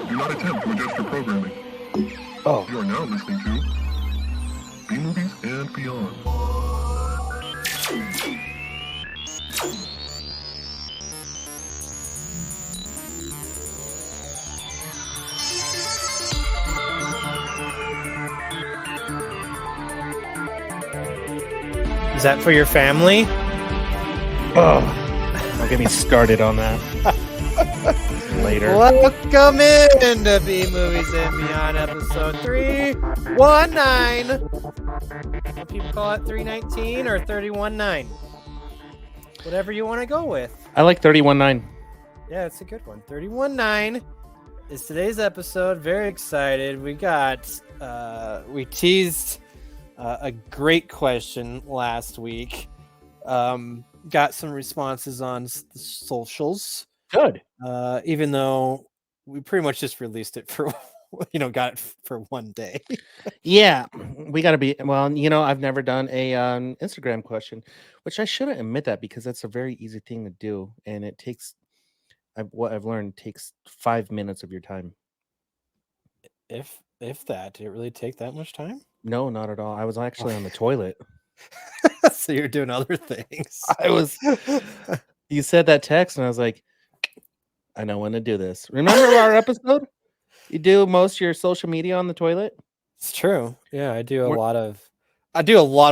Do not attempt to adjust your programming. Oh. You are now listening to B-Movies and Beyond. Is that for your family? Oh, don't get me started on that. Later. Welcome in to B Movies and Beyond, episode 319. Some people call it 319 or 319. Whatever you want to go with. I like 31.9. Yeah, it's a good one. 319 is today's episode. Very excited. We teased a great question last week. Got some responses on the socials. Good. Even though we pretty much just released it for, got it for one day. Yeah, we got to be, I've never done a Instagram question, which I shouldn't admit that because that's a very easy thing to do. And it takes, what I've learned takes 5 minutes of your time. If that, did it really take that much time? No, not at all. I was actually on the toilet. So you're doing other things. You said that text and I was like, I know when to do this. Remember our episode? You do most of your social media on the toilet? It's true. Yeah, I do a lot of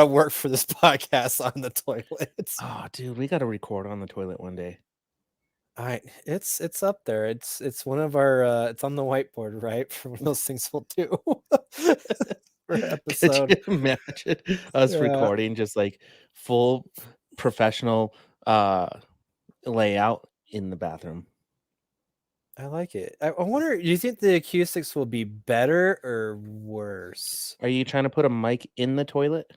work for this podcast on the toilet. Oh, dude, we got to record on the toilet one day. All right, it's up there. It's one of our it's on the whiteboard, right? For one of those things we'll do. For episode. Could you imagine us recording just like full professional layout in the bathroom? I like it. I wonder, do you think the acoustics will be better or worse? Are you trying to put a mic in the toilet?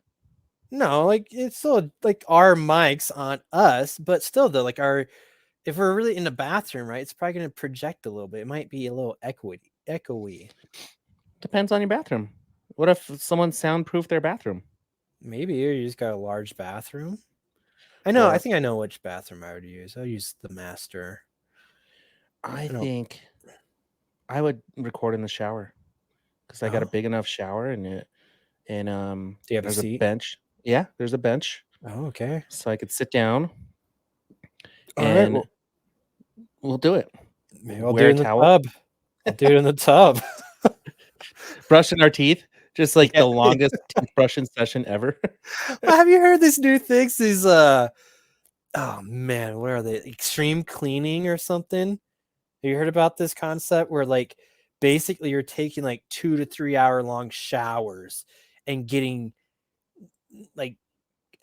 No, like it's still like our mics on us, but still though, like if we're really in the bathroom, right, it's probably going to project a little bit. It might be a little echoey. Depends on your bathroom. What if someone soundproofed their bathroom? Maybe, or you just got a large bathroom. I think I know which bathroom I would use. I'll use the master. I think I would record in the shower because I got a big enough shower and do you have there's a seat? bench. Yeah, there's a bench. Oh, okay. So I could sit down. All and right, we'll do it. Maybe I'll do it in the tub. I'll do it in the tub. Brushing our teeth, just like the longest toothbrushing session ever. Well, have you heard these new things? These oh man, what are they? Extreme cleaning or something? Have you heard about this concept where like basically you're taking like 2 to 3 hour long showers and getting like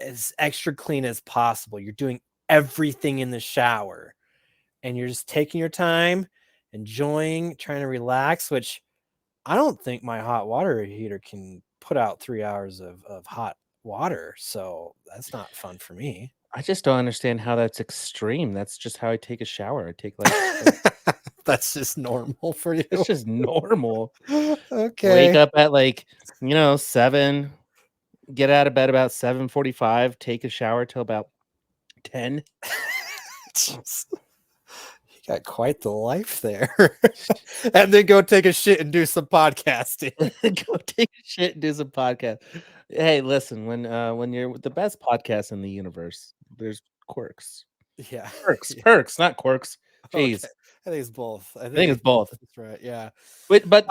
as extra clean as possible? You're doing everything in the shower and you're just taking your time, enjoying, trying to relax, which I don't think my hot water heater can put out 3 hours of hot water. So that's not fun for me. I just don't understand how that's extreme. That's just how I take a shower. I take like that's just normal for you. It's just normal. Okay. Wake up at 7, get out of bed about 7:45, take a shower till about 10. You got quite the life there. And then go take a shit and do some podcasting. Go take a shit and do some podcast. Hey, listen, when you're the best podcast in the universe, there's quirks. Yeah. Perks, not quirks. Jeez. Okay. I think it's both. I think it's both. That's right. Yeah. But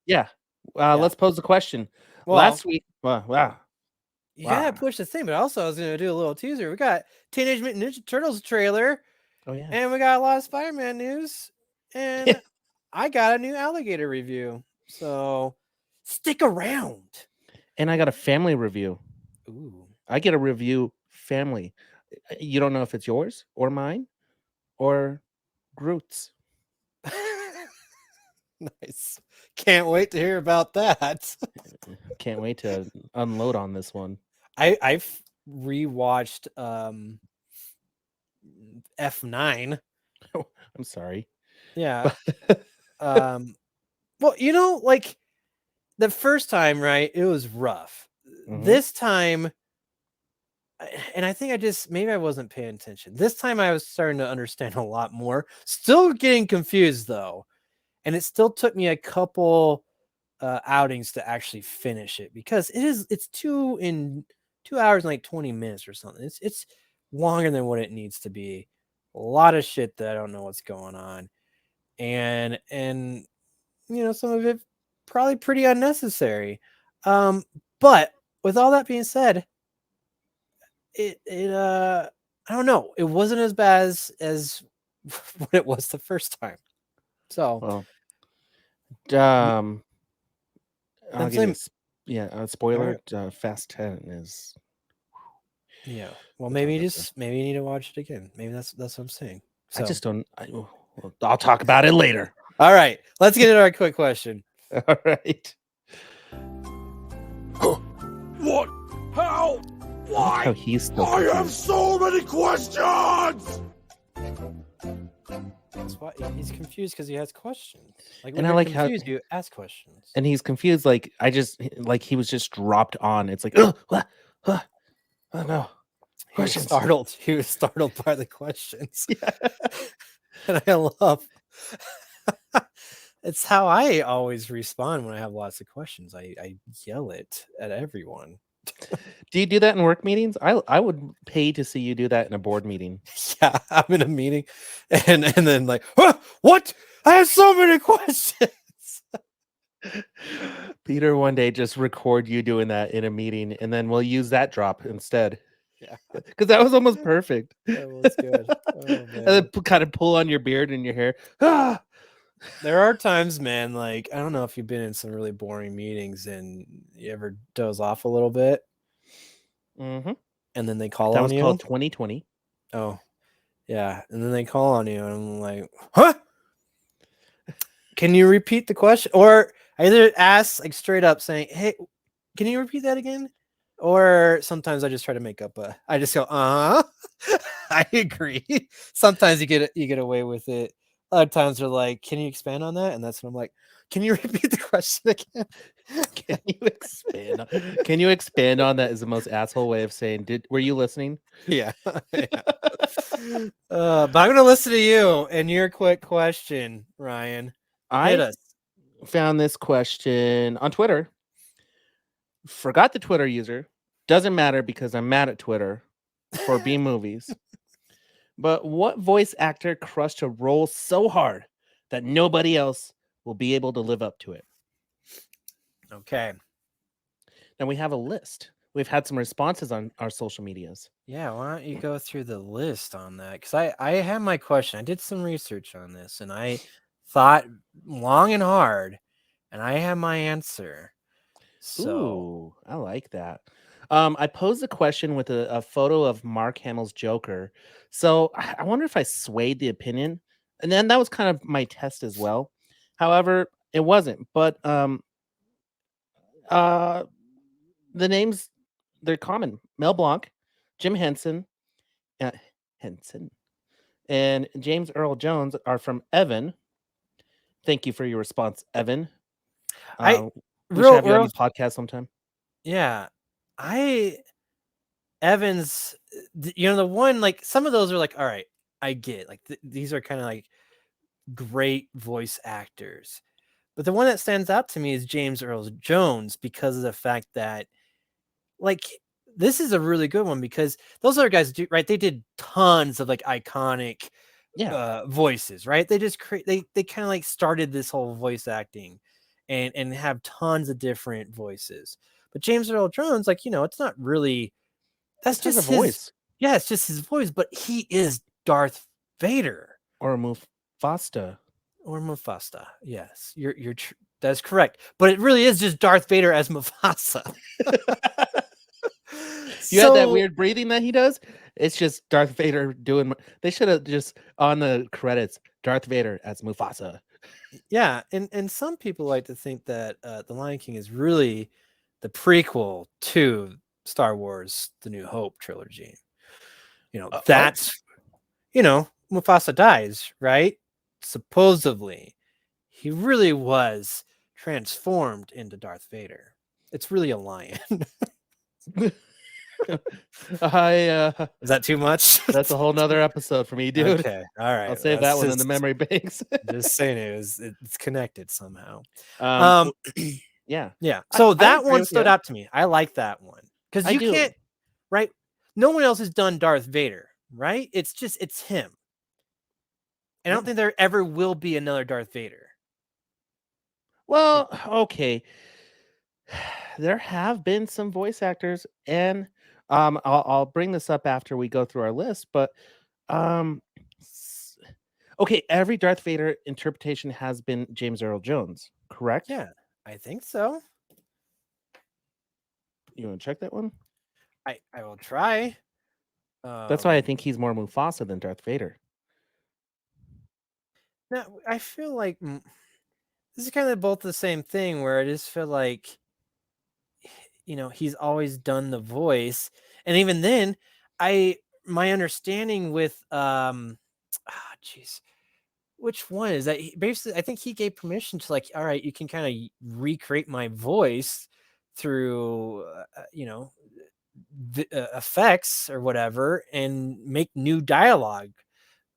yeah. Let's pose the question. Well, last week, wow. Yeah, push the thing, but also I was going to do a little teaser. We got Teenage Mutant Ninja Turtles trailer. Oh yeah. And we got a lot of Spider-Man news. And I got a new Alligator review. So stick around. And I got a family review. Ooh. I get a review family. You don't know if it's yours or mine or Groot's. Nice. Can't wait to hear about that. Can't wait to unload on this one. I've rewatched F9. Oh, I'm sorry. Yeah. Well, like the first time, right? It was rough. Mm-hmm. This time, and I think maybe I wasn't paying attention. This time I was starting to understand a lot more. Still getting confused though. and it still took me a couple outings to actually finish it because it's 2 hours and like 20 minutes or something. It's longer than what it needs to be. A lot of shit that I don't know what's going on, and some of it probably pretty unnecessary. But with all that being said, it I don't know, it wasn't as bad as what it was the first time. So Well, I'm I'll give you saying, spoiler. right. Fast 10 is Yeah. Well, we'll maybe talk you about that. maybe you need to watch it again. Maybe that's what I'm saying. I So, just don't. I'll talk about it later. all right, let's get into our quick question. All right. What? How? I like how Why? he's still I have confused. so many questions! That's why he's confused because he has questions. Like when And I you're like how, confused, you ask questions. and he's confused. Like he was just dropped on. It's like, oh no, He was questions. startled. He was startled by the questions. Yeah. And I love it's how I always respond when I have lots of questions. I yell it at everyone. Do you do that in work meetings? I would pay to see you do that in a board meeting. Yeah, I'm in a meeting and then like, huh, what? I have so many questions. Peter, one day just record you doing that in a meeting, and then we'll use that drop instead. Yeah, Because that was almost perfect. that was good. Oh And man. then kind of pull on your beard and your hair. Ah! There are times, man, like I don't know if you've been in some really boring meetings and you ever doze off a little bit Mm-hmm. and then they call That on was you. called 2020. Oh, yeah. And then they call on you and I'm like, huh? Can you repeat the question? Or I either ask like straight up saying, hey, can you repeat that again? Or sometimes I just try to make up I just go, I agree. Sometimes you get away with it. Other times they're like, can you expand on that? And that's when I'm like, can you repeat the question again? Can you expand? Can you expand on that? Is the most asshole way of saying. Were you listening? Yeah. Yeah. But I'm gonna listen to you and your quick question, Ryan. Hit I us. found this question on Twitter. Forgot the Twitter user. Doesn't matter because I'm mad at Twitter for B movies. But what voice actor crushed a role so hard that nobody else will be able to live up to it? Okay. And we have a list. We've had some responses on our social medias. Yeah, why don't you go through the list on that? Because I have my question. I did some research on this and I thought long and hard, and I have my answer. So, Ooh, I like that. I posed a question with a photo of Mark Hamill's Joker. So I wonder if I swayed the opinion. And then that was kind of my test as well. However, it wasn't. But uh the names, they're common. Mel Blanc, Jim uh, Henson, and James Earl Jones are from Evan. Thank you for your response, Evan. I We should real have you on real the podcast sometime. yeah. I Evans, the one like some of those are like, all right, I get like these are kind of like great voice actors. But the one that stands out to me is James Earl Jones because of the fact that like this is a really good one because those other guys do right. They did tons of like iconic Yeah. voices, right? They just they kind of like started this whole voice acting and have tons of different voices. But James Earl Jones, like, it's not really that's Just has a just his voice. yeah, it's just his voice, but he is Darth Vader Or Mufasa. or Mufasa. Yes, that's correct. But it really is just Darth Vader as Mufasa. You had that So weird breathing that he does. It's just Darth Vader doing. They should have just on the credits Darth Vader as Mufasa. yeah, and some people like to think that the Lion King is really the prequel to Star Wars: The New Hope trilogy. Oh, That's Mufasa dies, right? Supposedly, he really was transformed into Darth Vader. It's really a lion. Is that too much? That's a whole nother episode for me, dude. Okay, all right. I'll save that one in the memory banks. Just saying it's connected somehow. Um, yeah, Yeah. I So that agree one with stood you. out to me. I like that one because I you do. can't, right? No one else has done Darth Vader, right? It's him. And I don't Yeah. think there ever will be another Darth Vader. Well, okay. There have been some voice actors, and I'll bring this up after we go through our list, but um, okay, every Darth Vader interpretation has been James Earl Jones, correct? Yeah, I think so. You want to check that one? I will try. That's why I think he's more Mufasa than Darth Vader. No, I feel like this is kind of both the same thing where I just feel like he's always done the voice. And even then, my understanding with jeez, which one is that? Basically, I think he gave permission to all right, you can kind of recreate my voice through effects or whatever and make new dialogue,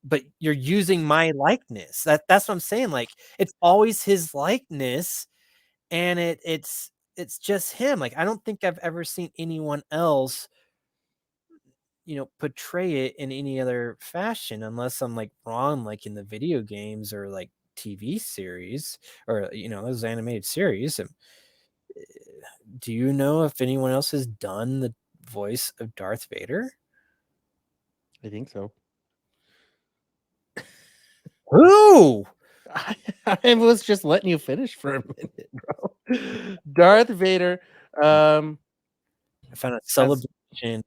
but you're using my likeness. That's what I'm saying. Like it's always his likeness, and it's just him. Like I don't think I've ever seen anyone else portray it in any other fashion, unless I'm wrong, like in the video games or TV series or those animated series. Do you know if anyone else has done the voice of Darth Vader? I think so. Who? I was just letting you finish for a minute, bro. Darth Vader. I found a celebration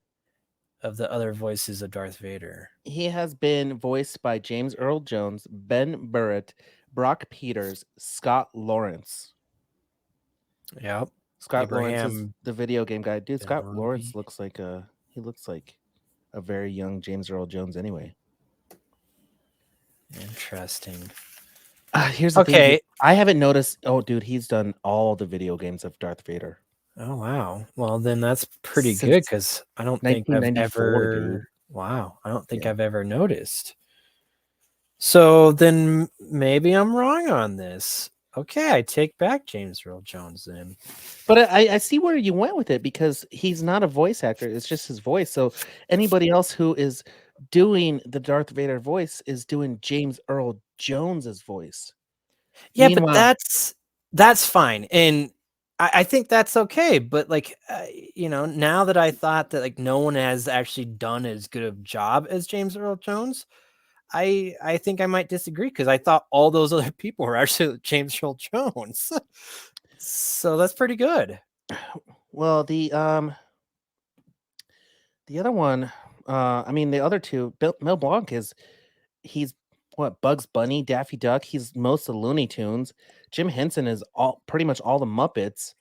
of the other voices of Darth Vader. He has been voiced by James Earl Jones, Ben Burtt, Brock Peters, Scott Lawrence. Yep. Scott Lawrence is the video game guy. Dude, Scott Lawrence looks like a very young James Earl Jones anyway. Interesting. Here's the thing. I haven't noticed. Oh, dude, he's done all the video games of Darth Vader. Oh, wow. Well, then that's pretty good because I don't think I've ever. Dude. Wow. I don't think I've ever noticed. So then maybe I'm wrong on this. Okay, I take back James Earl Jones then. But I see where you went with it because he's not a voice actor. It's just his voice. So anybody else who is doing the Darth Vader voice is doing James Earl Jones's voice. Yeah, but that's fine. And I think that's okay. But now that I thought that no one has actually done as good of a job as James Earl Jones, I think I might disagree because I thought all those other people were actually James Earl Jones. So that's pretty good. Well, the other one, I mean the other two, Mel Blanc he's what, Bugs Bunny, Daffy Duck, he's most of Looney Tunes. Jim Henson is pretty much all the Muppets.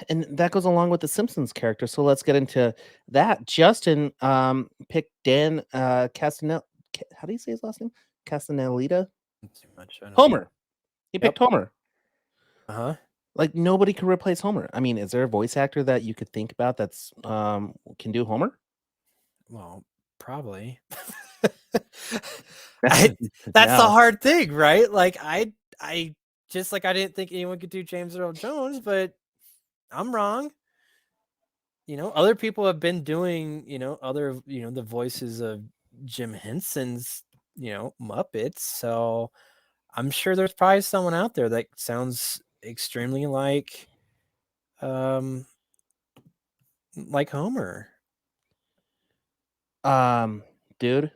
And that goes along with the Simpsons character. So let's get into that. Justin picked Dan Castanel. How do you say his last name? Castanelita? Homer. He picked Homer. Uh-huh. Like nobody could replace Homer. I mean, is there a voice actor that you could think about that's can do Homer? Well, probably. That's the hard thing, right? Like I just I didn't think anyone could do James Earl Jones, but I'm wrong. Other people have been doing, other, the voices of Jim Henson's, Muppets. So I'm sure there's probably someone out there that sounds extremely like Homer. Dude,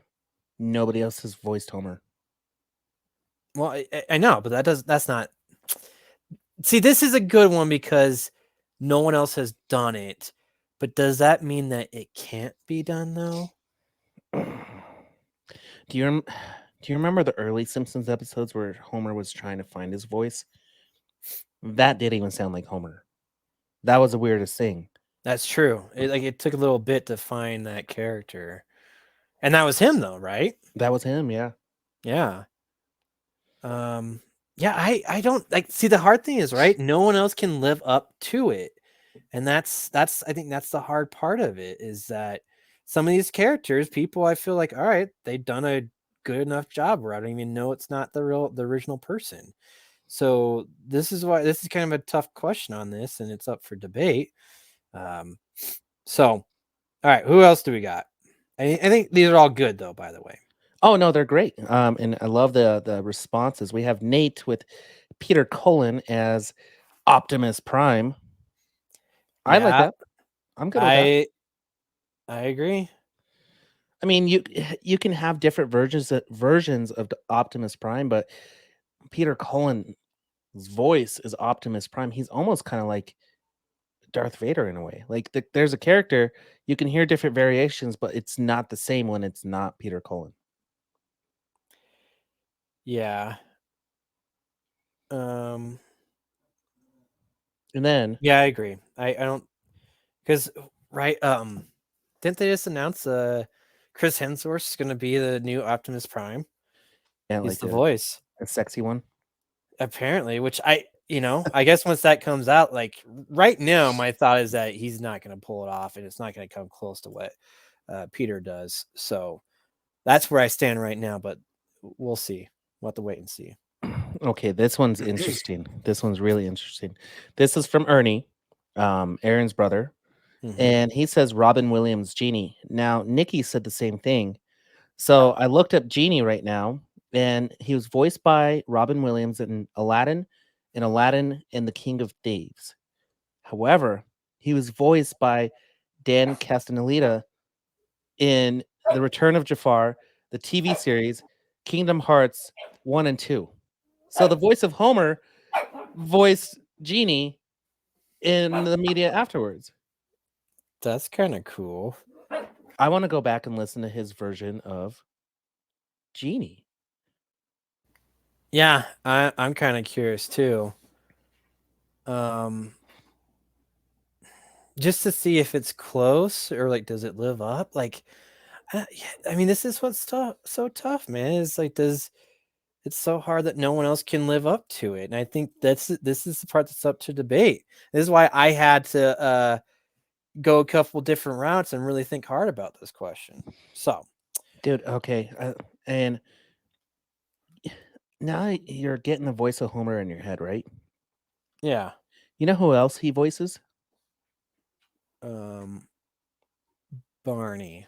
nobody else has voiced Homer. Well, I know, but that's not. See, this is a good one because no one else has done it. But does that mean that it can't be done though? Do you remember the early Simpsons episodes where Homer was trying to find his voice? That didn't even sound like Homer. That was the weirdest thing. That's true. It took a little bit to find that character. And that was him though, right? That was him, yeah. Yeah. Yeah, I don't see the hard thing is, right? No one else can live up to it. And that's I think that's the hard part of it, is that some of these characters, people, I feel like, all right, they've done a good enough job where I don't even know it's not the original person. So this is why this is kind of a tough question on this, and it's up for debate. Um, so all right, who else do we got? I think these are all good though, by the way. Oh no, they're great. And I love the responses. We have Nate with Peter Cullen as Optimus Prime. I like Yeah, that. I'm good with that. I agree. I mean, you can have different versions of the Optimus Prime, but Peter Cullen's voice is Optimus Prime. He's almost kind of like Darth Vader in a way. Like there's a character you can hear different variations, but it's not the same when it's not Peter Cullen. Yeah. Um. And then Yeah, I agree. I don't, because right. Didn't they just announce Chris Hemsworth is going to be the new Optimus Prime? yeah, He's like the voice, a sexy one. apparently. Which I guess once that comes out, like right now, my thought is that he's not going to pull it off, and it's not going to come close to what Peter does. So that's where I stand right now. But we'll see. We'll have to wait and see. Okay, this one's interesting. This one's really interesting. This is from Ernie, Aaron's brother, Mhm. and he says Robin Williams Genie. Now, Nikki said the same thing. So I looked up Genie right now, and he was voiced by Robin Williams in Aladdin and the King of Thieves. However, he was voiced by Dan Castellaneta in The Return of Jafar, the TV series Kingdom Hearts 1 and 2. So the voice of Homer voiced Genie in the media afterwards. That's kind of cool. I want to go back and listen to his version of Genie. Yeah, I'm kind of curious too. Um, just to see if it's close, or like, does it live up? Like, yeah, I mean, this is what's so tough, man. It's like, it's so hard that no one else can live up to it, and I think this is the part that's up to debate. This is why I had to go a couple different routes and really think hard about this question. So, Dude, okay. And now you're getting the voice of Homer in your head, right? yeah, You know who else he voices? um, Barney.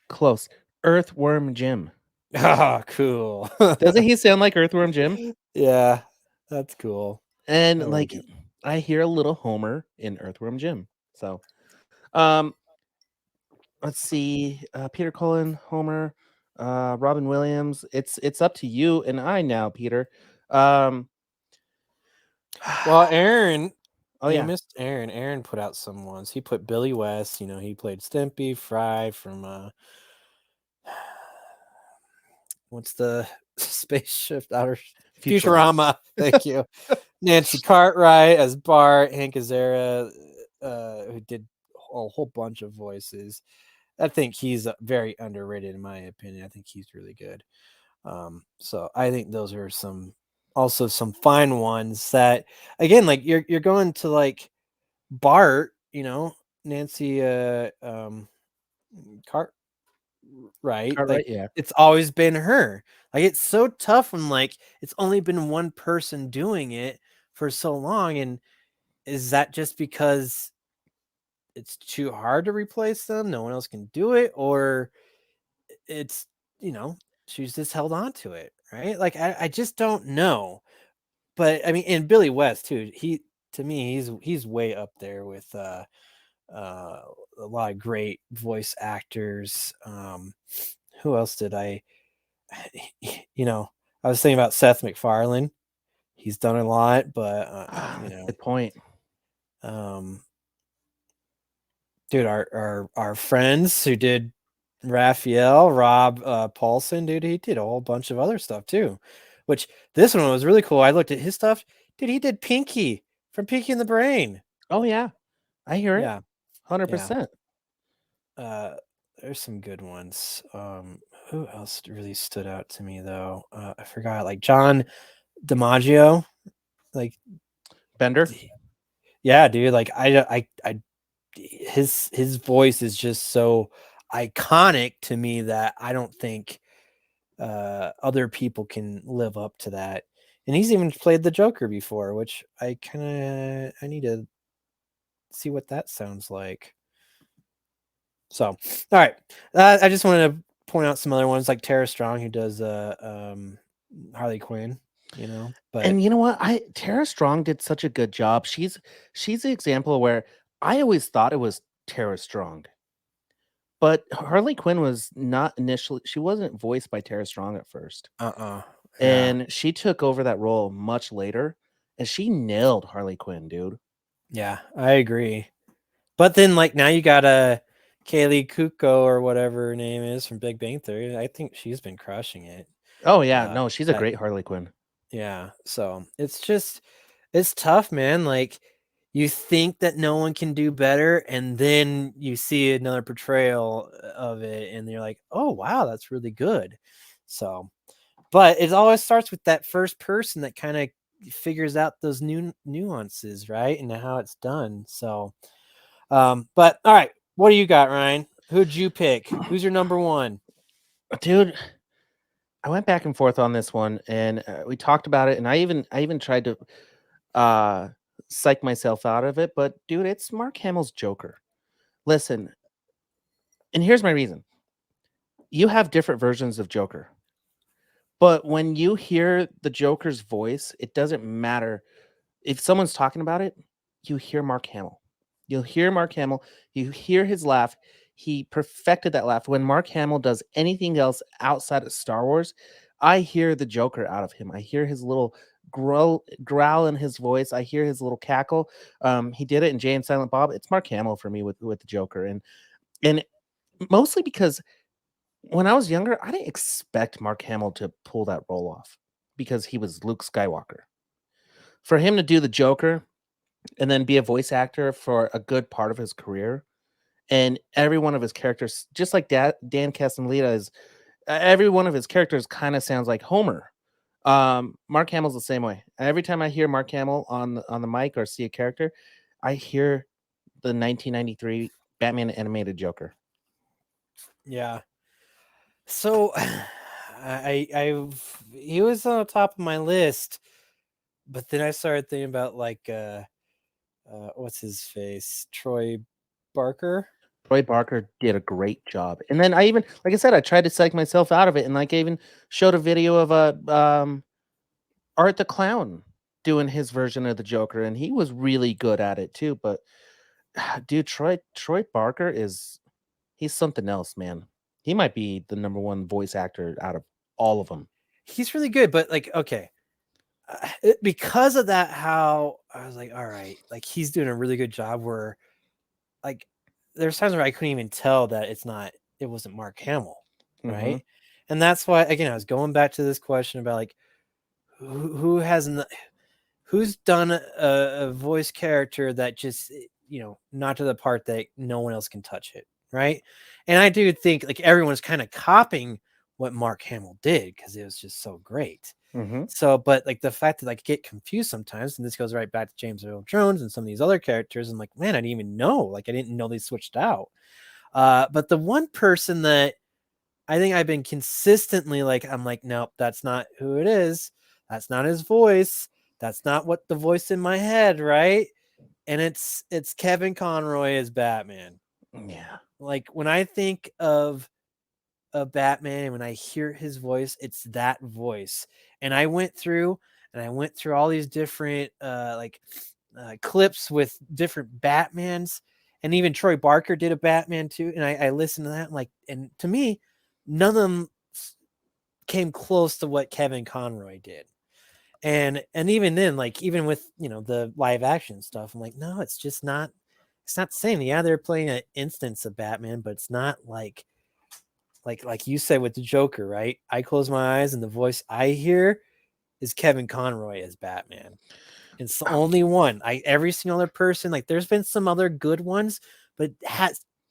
Close. Earthworm Jim. Ah, cool. Doesn't he sound like Earthworm Jim? Yeah, that's cool. I And like like it. I hear a little Homer in Earthworm Jim. So, um, let's see. Peter Cullen, Homer, Robin Williams. It's up to you and I now, Peter. Um, Well, Aaron, oh you yeah, missed Aaron. Aaron put out some ones. He put Billy West. He played Stimpy, Fry from what's the spaceship outer Futurama. Futurama. Thank you. Nancy Cartwright as Bart, Hank Azaria, who did a whole bunch of voices. I think he's very underrated in my opinion. I think he's really good. So I think those are some fine ones that, again, like you're going to like Bart, Nancy Cart right? Like Cartwright, yeah. it's always been her. Like it's so tough when like it's only been one person doing it for so long. And is that just because it's too hard to replace them? No one else can do it, or it's you know, she's just held on to it, right? Like I just don't know. But I mean, and Billy West too. He to me, he's way up there with uh a lot of great voice actors. Who else did I you know, I was thinking about Seth MacFarlane. He's done a lot, but Good point. um dude, our friends who did Raphael, Rob Paulson, dude, he did a whole bunch of other stuff too. Which this one was really cool. I looked at his stuff. Dude, he did Pinky from Pinky and the Brain. Oh yeah, I hear it. Yeah, yeah. 100%. Uh there's some good ones. Who else really stood out to me though? I forgot, like John DiMaggio, like Bender. Yeah, dude. Like his voice is just so iconic to me that I don't think other people can live up to that. And he's even played the Joker before, which I need to see what that sounds like. So, all right, I just wanted to point out some other ones like Tara Strong, who does Harley Quinn. But And you know what? Tara Strong did such a good job. She's the example where I always thought it was Tara Strong. But Harley Quinn was not initially she wasn't voiced by Tara Strong at first. yeah, And she took over that role much later and she nailed Harley Quinn, dude. yeah, I agree. But then, like, now you got a Kaylee Kuko or whatever her name is from Big Bang Theory. I think she's been crushing it. Oh yeah, Uh, no, she's a that great Harley Quinn. Yeah, so it's tough, man. Like, you think that no one can do better, and then you see another portrayal of it, and you're like, oh wow, that's really good. So, but it always starts with that first person that kind of figures out those new nuances, right, and how it's done. So, but all right, what do you got, Ryan? Who'd you pick? Who's your number one? Dude, I went back and forth on this one and we talked about it and I even tried to uh psych myself out of it, but dude, it's Mark Hamill's Joker. Listen, and here's my reason. You have different versions of Joker. But when you hear the Joker's voice, it doesn't matter if someone's talking about it, you hear Mark Hamill. You'll hear Mark Hamill, you hear his laugh. He perfected that laugh. When Mark Hamill does anything else outside of Star Wars, I hear the Joker out of him. I hear his little growl in his voice. I hear his little cackle. He did it in Jay and Silent Bob. It's Mark Hamill for me with the Joker, and mostly because when I was younger, I didn't expect Mark Hamill to pull that role off because he was Luke Skywalker. For him to do the Joker and then be a voice actor for a good part of his career, and every one of his characters, just like Dan Castellaneta is, every one of his characters kind of sounds like Homer. Mark Hamill's the same way. Every time I hear Mark Hamill on the mic or see a character, I hear the 1993 Batman animated Joker. Yeah. So he was on the top of my list, but then I started thinking about like what's his face? Troy Barker. Troy Barker did a great job. And then I even, like I said, I tried to psych myself out of it, and like I even showed a video of Art the Clown doing his version of the Joker, and he was really good at it too. But dude, Troy Barker he's something else, man. He might be the number one voice actor out of all of them. He's really good, but like, okay, because of that, how I was like, all right, like he's doing a really good job. Where like there's times where I couldn't even tell that it wasn't Mark Hamill, Mm-hmm. right? And that's why, again, I was going back to this question about like who hasn't who's done a voice character that just not to the part that no one else can touch it, right? And I do think like everyone's kind of copying what Mark Hamill did because it was just so great. Mm-hmm. So, but like the fact that like get confused sometimes, and this goes right back to James Earl Jones and some of these other characters, I'm like, man, I didn't even know. Like I didn't know they switched out. But the one person that I think I've been consistently like, I'm like, nope, that's not who it is. That's not his voice. That's not what the voice in my head, right? And it's Kevin Conroy as Batman. Yeah. Like when I think of a Batman, when I hear his voice, it's that voice. And I went through all these different clips with different Batmans, and even Troy Barker did a Batman too. And I listened to that, and to me, none of them came close to what Kevin Conroy did. And even then, like even with the live action stuff, I'm like, no, it's just not. It's not the same. Yeah, they're playing an instance of Batman, but it's not like you said with the Joker, right? I close my eyes and the voice I hear is Kevin Conroy as Batman. It's the only one. Every single other person, like there's been some other good ones, but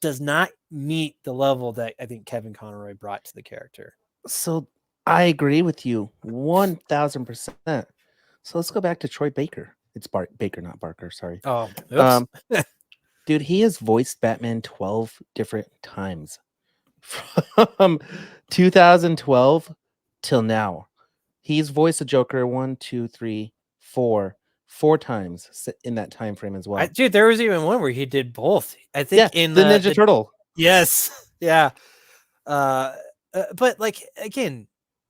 does not meet the level that I think Kevin Conroy brought to the character. So I agree with you 1000%. So let's go back to Troy Baker. It's Baker, not Barker. Sorry. Oh, oops. Dude, he has voiced Batman 12 different times from 2012 till now. He's voiced the Joker 4 times in that time frame as well. Dude, there was even one where he did both. I think Yeah, in the Ninja Turtle. Yes, yeah. But like again,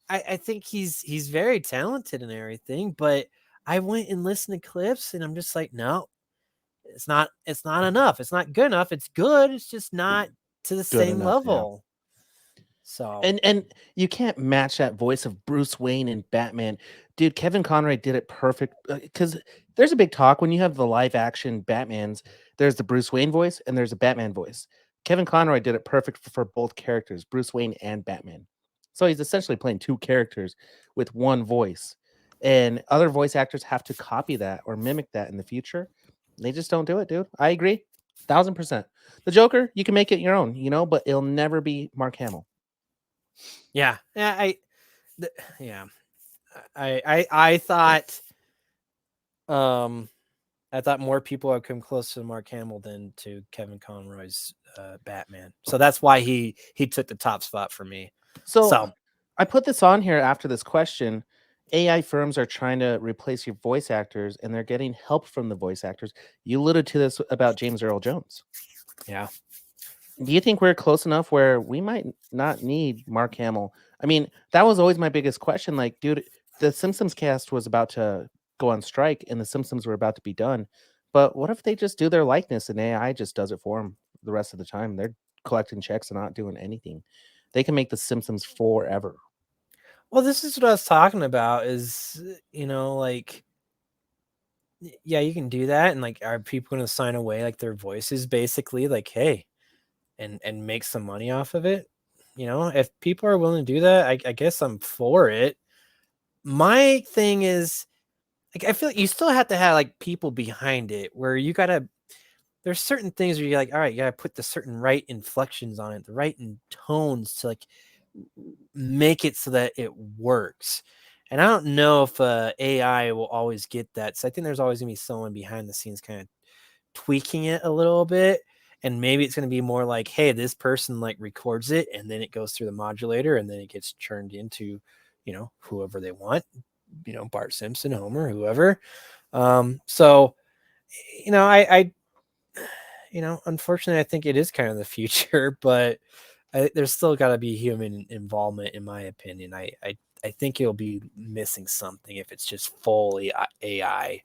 I think he's very talented and everything. But I went and listened to clips, and I'm just like, no, it's not enough. It's not good enough. It's good. It's just not to the same enough, yeah. level. So and you can't match that voice of Bruce Wayne and Batman. Dude, Kevin Conroy did it perfect because there's a big talk when you have the live action Batmans, there's the Bruce Wayne voice and there's a Batman voice. Kevin Conroy did it perfect for both characters, Bruce Wayne and Batman. So he's essentially playing two characters with one voice. And other voice actors have to copy that or mimic that in the future. They just don't do it, dude. I agree. 1000%. The Joker, you can make it your own, but it'll never be Mark Hamill. yeah, I thought I thought more people would come close to Mark Hamill than to Kevin Conroy's Batman. So that's why he took the top spot for me. So I put this on here after this question. AI firms are trying to replace your voice actors and they're getting help from the voice actors. You alluded to this about James Earl Jones. Yeah. Do you think we're close enough where we might not need Mark Hamill? I mean, that was always my biggest question. Like, dude, the Simpsons cast was about to go on strike and the Simpsons were about to be done. But what if they just do their likeness and AI just does it for them the rest of the time? They're collecting checks and not doing anything. They can make the Simpsons forever. Well, this is what I was talking about is, like, yeah, you can do that. And like, are people going to sign away like their voices basically like, hey, and make some money off of it? If people are willing to do that, I guess I'm for it. My thing is, like, I feel like you still have to have like people behind it where there's certain things where you're like, all right, you gotta put the certain right inflections on it, the right tones to like make it so that it works. And I don't know if AI will always get that. So I think there's always gonna be someone behind the scenes kind of tweaking it a little bit. And maybe it's gonna be more like, hey, this person like records it and then it goes through the modulator and then it gets churned into, whoever they want, Bart Simpson, Homer, whoever. So, I unfortunately, I think it is kind of the future, but there's still got to be human involvement, in my opinion. I think it'll be missing something if it's just fully AI.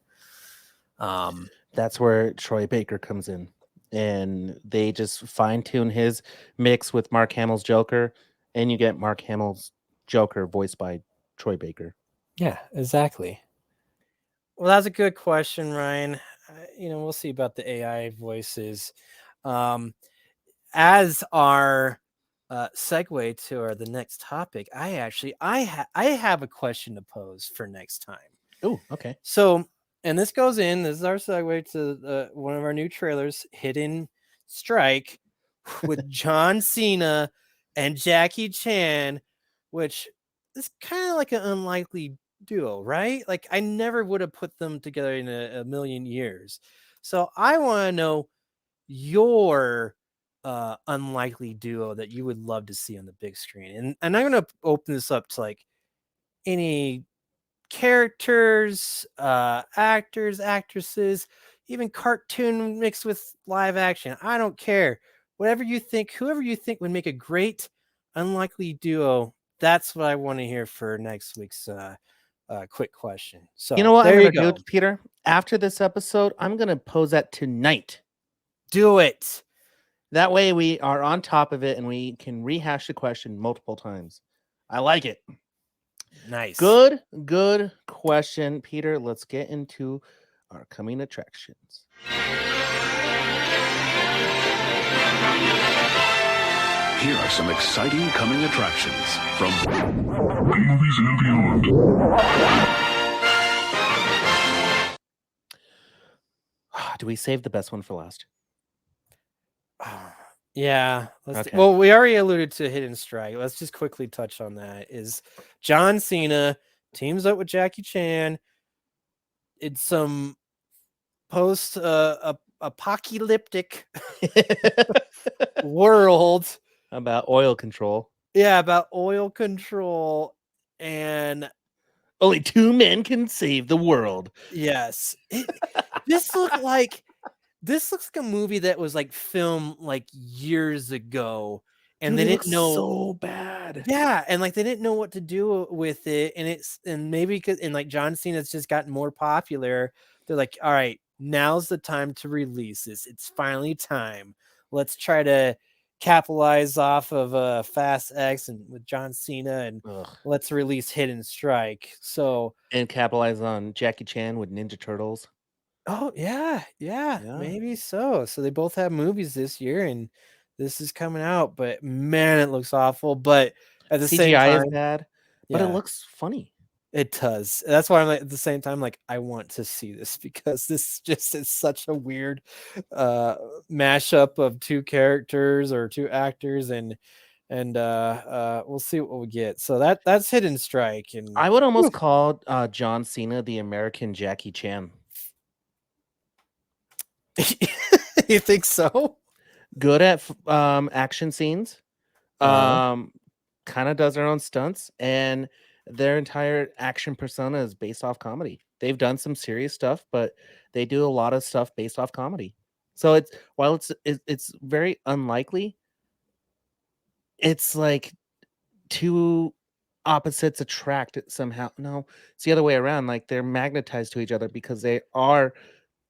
That's where Troy Baker comes in, and they just fine tune his mix with Mark Hamill's Joker, and you get Mark Hamill's Joker voiced by Troy Baker. Yeah, exactly. Well, that's a good question, Ryan. We'll see about the AI voices. As our segue to the next topic, I have a question to pose for next time. Oh, okay. So, and this is our segue to one of our new trailers, Hidden Strike, with John Cena and Jackie Chan, which is kind of like an unlikely duo, right? Like, I never would have put them together in a million years. So I want to know your unlikely duo that you would love to see on the big screen. And I'm going to open this up to like any characters, actors, actresses, even cartoon mixed with live action. I don't care. Whoever you think would make a great unlikely duo. That's what I want to hear for next week's quick question. So you know what I'm there gonna do, Peter? After this episode, I'm gonna pose that tonight. Do it. That way we are on top of it and we can rehash the question multiple times. I like it. Nice. Good question, Peter. Let's get into our coming attractions. Here are some exciting coming attractions from Movies and Beyond. Do we save the best one for last? Yeah. Okay. Well, we already alluded to Hidden Strike. Let's just quickly touch on that. Is John Cena teams up with Jackie Chan. It's some post apocalyptic world. About oil control. Yeah, about oil control. And Only 2 men can save the world. yes, this looks like a movie that was like filmed like years ago, and Dude, they it didn't looks know. so bad. Yeah, and like they didn't know what to do with it, and maybe because like John Cena's just gotten more popular. They're like, all right, now's the time to release this. It's finally time. Let's try to capitalize off of Fast X and with John Cena, and Ugh. let's release Hidden Strike. So, And capitalize on Jackie Chan with Ninja Turtles. oh yeah, Yeah. maybe so. So they both have movies this year, and this is coming out. But man, it looks awful. But at the same CGI is time, bad, but it yeah, looks funny. it does. That's why I'm like, at the same time, like I want to see this because this just is such a weird mashup of two characters or two actors, and we'll see what we get. So that's Hidden Strike, and I would almost call John Cena the American Jackie Chan. you think so? Good at action scenes. Uh-huh. Kind of does their own stunts, and their entire action persona is based off comedy. They've done some serious stuff, but they do a lot of stuff based off comedy. So it's while it's very unlikely, it's like two opposites attract somehow. No, it's the other way around. Like they're magnetized to each other because they are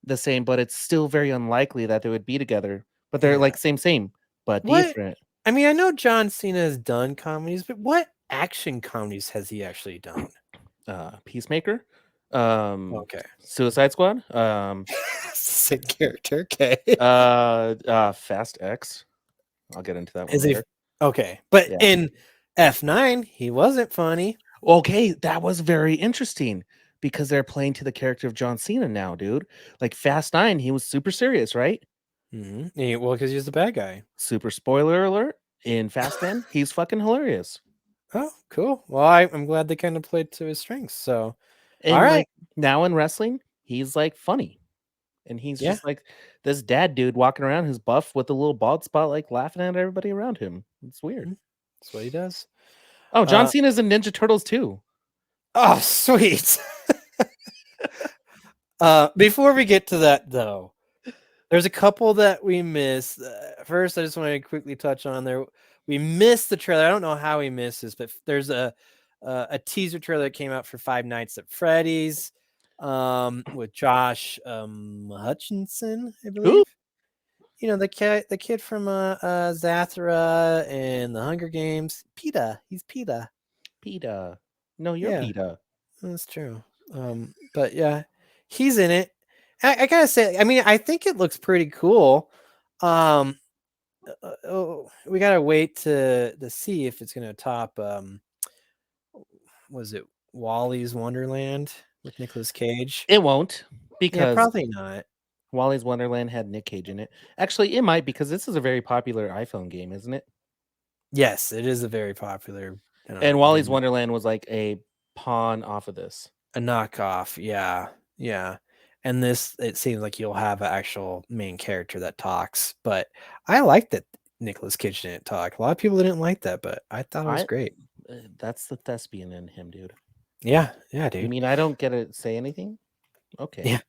the same, but it's still very unlikely that they would be together. But they're Yeah. like same, but What? different. I mean, I know John Cena has done comedies, but what action comedies has he actually done? Peacemaker, Okay. Suicide Squad, Same character. Okay. Fast X. I'll get into that one Is he later. okay? But Yeah. in F9, he wasn't funny. Okay, that was very interesting because they're playing to the character of John Cena now, dude. Like Fast 9, he was super serious, right? Mm-hmm. Well, because he's the bad guy. Super spoiler alert. In Fast 10, he's fucking hilarious. Oh, cool. Well, I'm glad they kind of played to his strengths. So, And all right. like now in wrestling, he's like funny. And he's Yeah. just like this dad dude walking around who's buff with a little bald spot, like laughing at everybody around him. It's weird. That's what he does. Oh, John Cena's in Ninja Turtles too. Oh, sweet. Before we get to that, though, there's a couple that we missed. First, I just want to quickly touch on there. We missed the trailer. I don't know how we missed this, but there's a teaser trailer that came out for Five Nights at Freddy's with Josh Hutchinson, I believe. Who? You know, the kid from Zathura and the Hunger Games. PETA. He's PETA. PETA. No, you're Yeah. PETA. That's true. But yeah, he's in it. I gotta say, I mean, I think it looks pretty cool. We gotta wait to see if it's gonna top. Was it Wally's Wonderland with Nicolas Cage? It won't Yeah, because probably not. Wally's Wonderland had Nick Cage in it. Actually, it might because this is a very popular iPhone game, isn't it? Yes, it is a very popular. And Wally's game. Wonderland was like a pawn off of this. A knockoff, yeah. And this, it seems like you'll have an actual main character that talks. But I like that Nicolas Cage didn't talk. A lot of people didn't like that, but I thought it was great. That's the thespian in him, dude. Yeah, dude. I mean, I don't get to say anything. Okay. Yeah.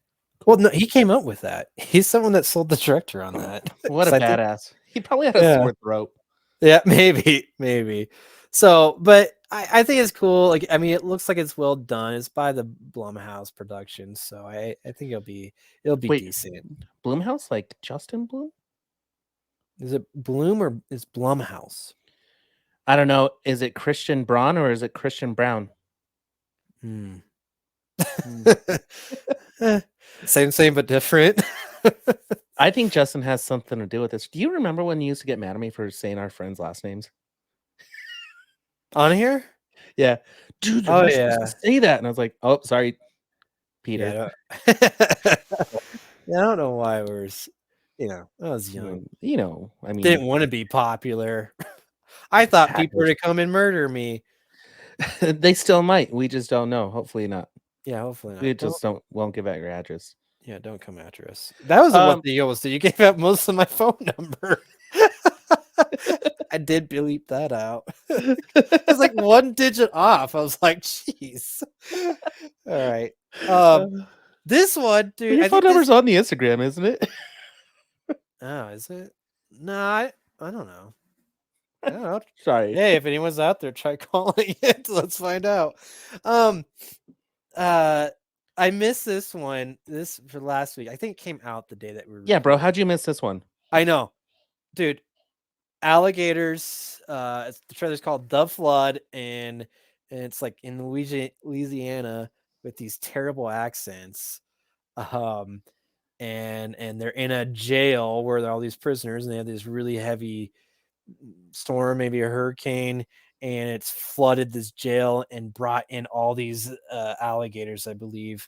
Well, no, he came up with that. He's someone that sold the director on that. What a So I think- badass. He probably had a sore throat. Yeah, maybe. So, but I think it's cool. Like, I mean, it looks like it's well done. It's by the Blumhouse production, so I think it'll be Wait. decent. Blumhouse, like Justin Bloom? Is it Bloom or is Blumhouse? I don't know. Is it Christian Braun or is it Christian Brown? Same but different. I think Justin has something to do with this. Do you remember when you used to get mad at me for saying our friends' last names? On here? Yeah. Dude, Oh, you're not supposed to say that. And I was like, oh, sorry, Peter. Yeah, I don't know why we're, I was young. I mean, Didn't want to be popular. I thought people were to come and murder me. They still might. We just don't know. Hopefully not. Yeah, hopefully not. We just won't give out your address. Yeah, don't come after us. That was what Um, the deal was. So you gave out most of my phone number. I did bleep that out. It's like one digit off. I was like, jeez. All right. This one, dude. Your I phone think this. number's on the Instagram, isn't it? Oh, is it? No, I don't know. I don't know. Sorry. Hey, if anyone's out there, try calling it. Let's find out. I missed this one. This for last week. I think it came out the day that we were. Yeah, bro. recording. How'd you miss this one? I know, dude. Alligators. The trailer's called The Flood, and it's like in Louisiana with these terrible accents. And they're in a jail where there are all these prisoners, and they have this really heavy storm, maybe a hurricane, and it's flooded this jail and brought in all these alligators, I believe,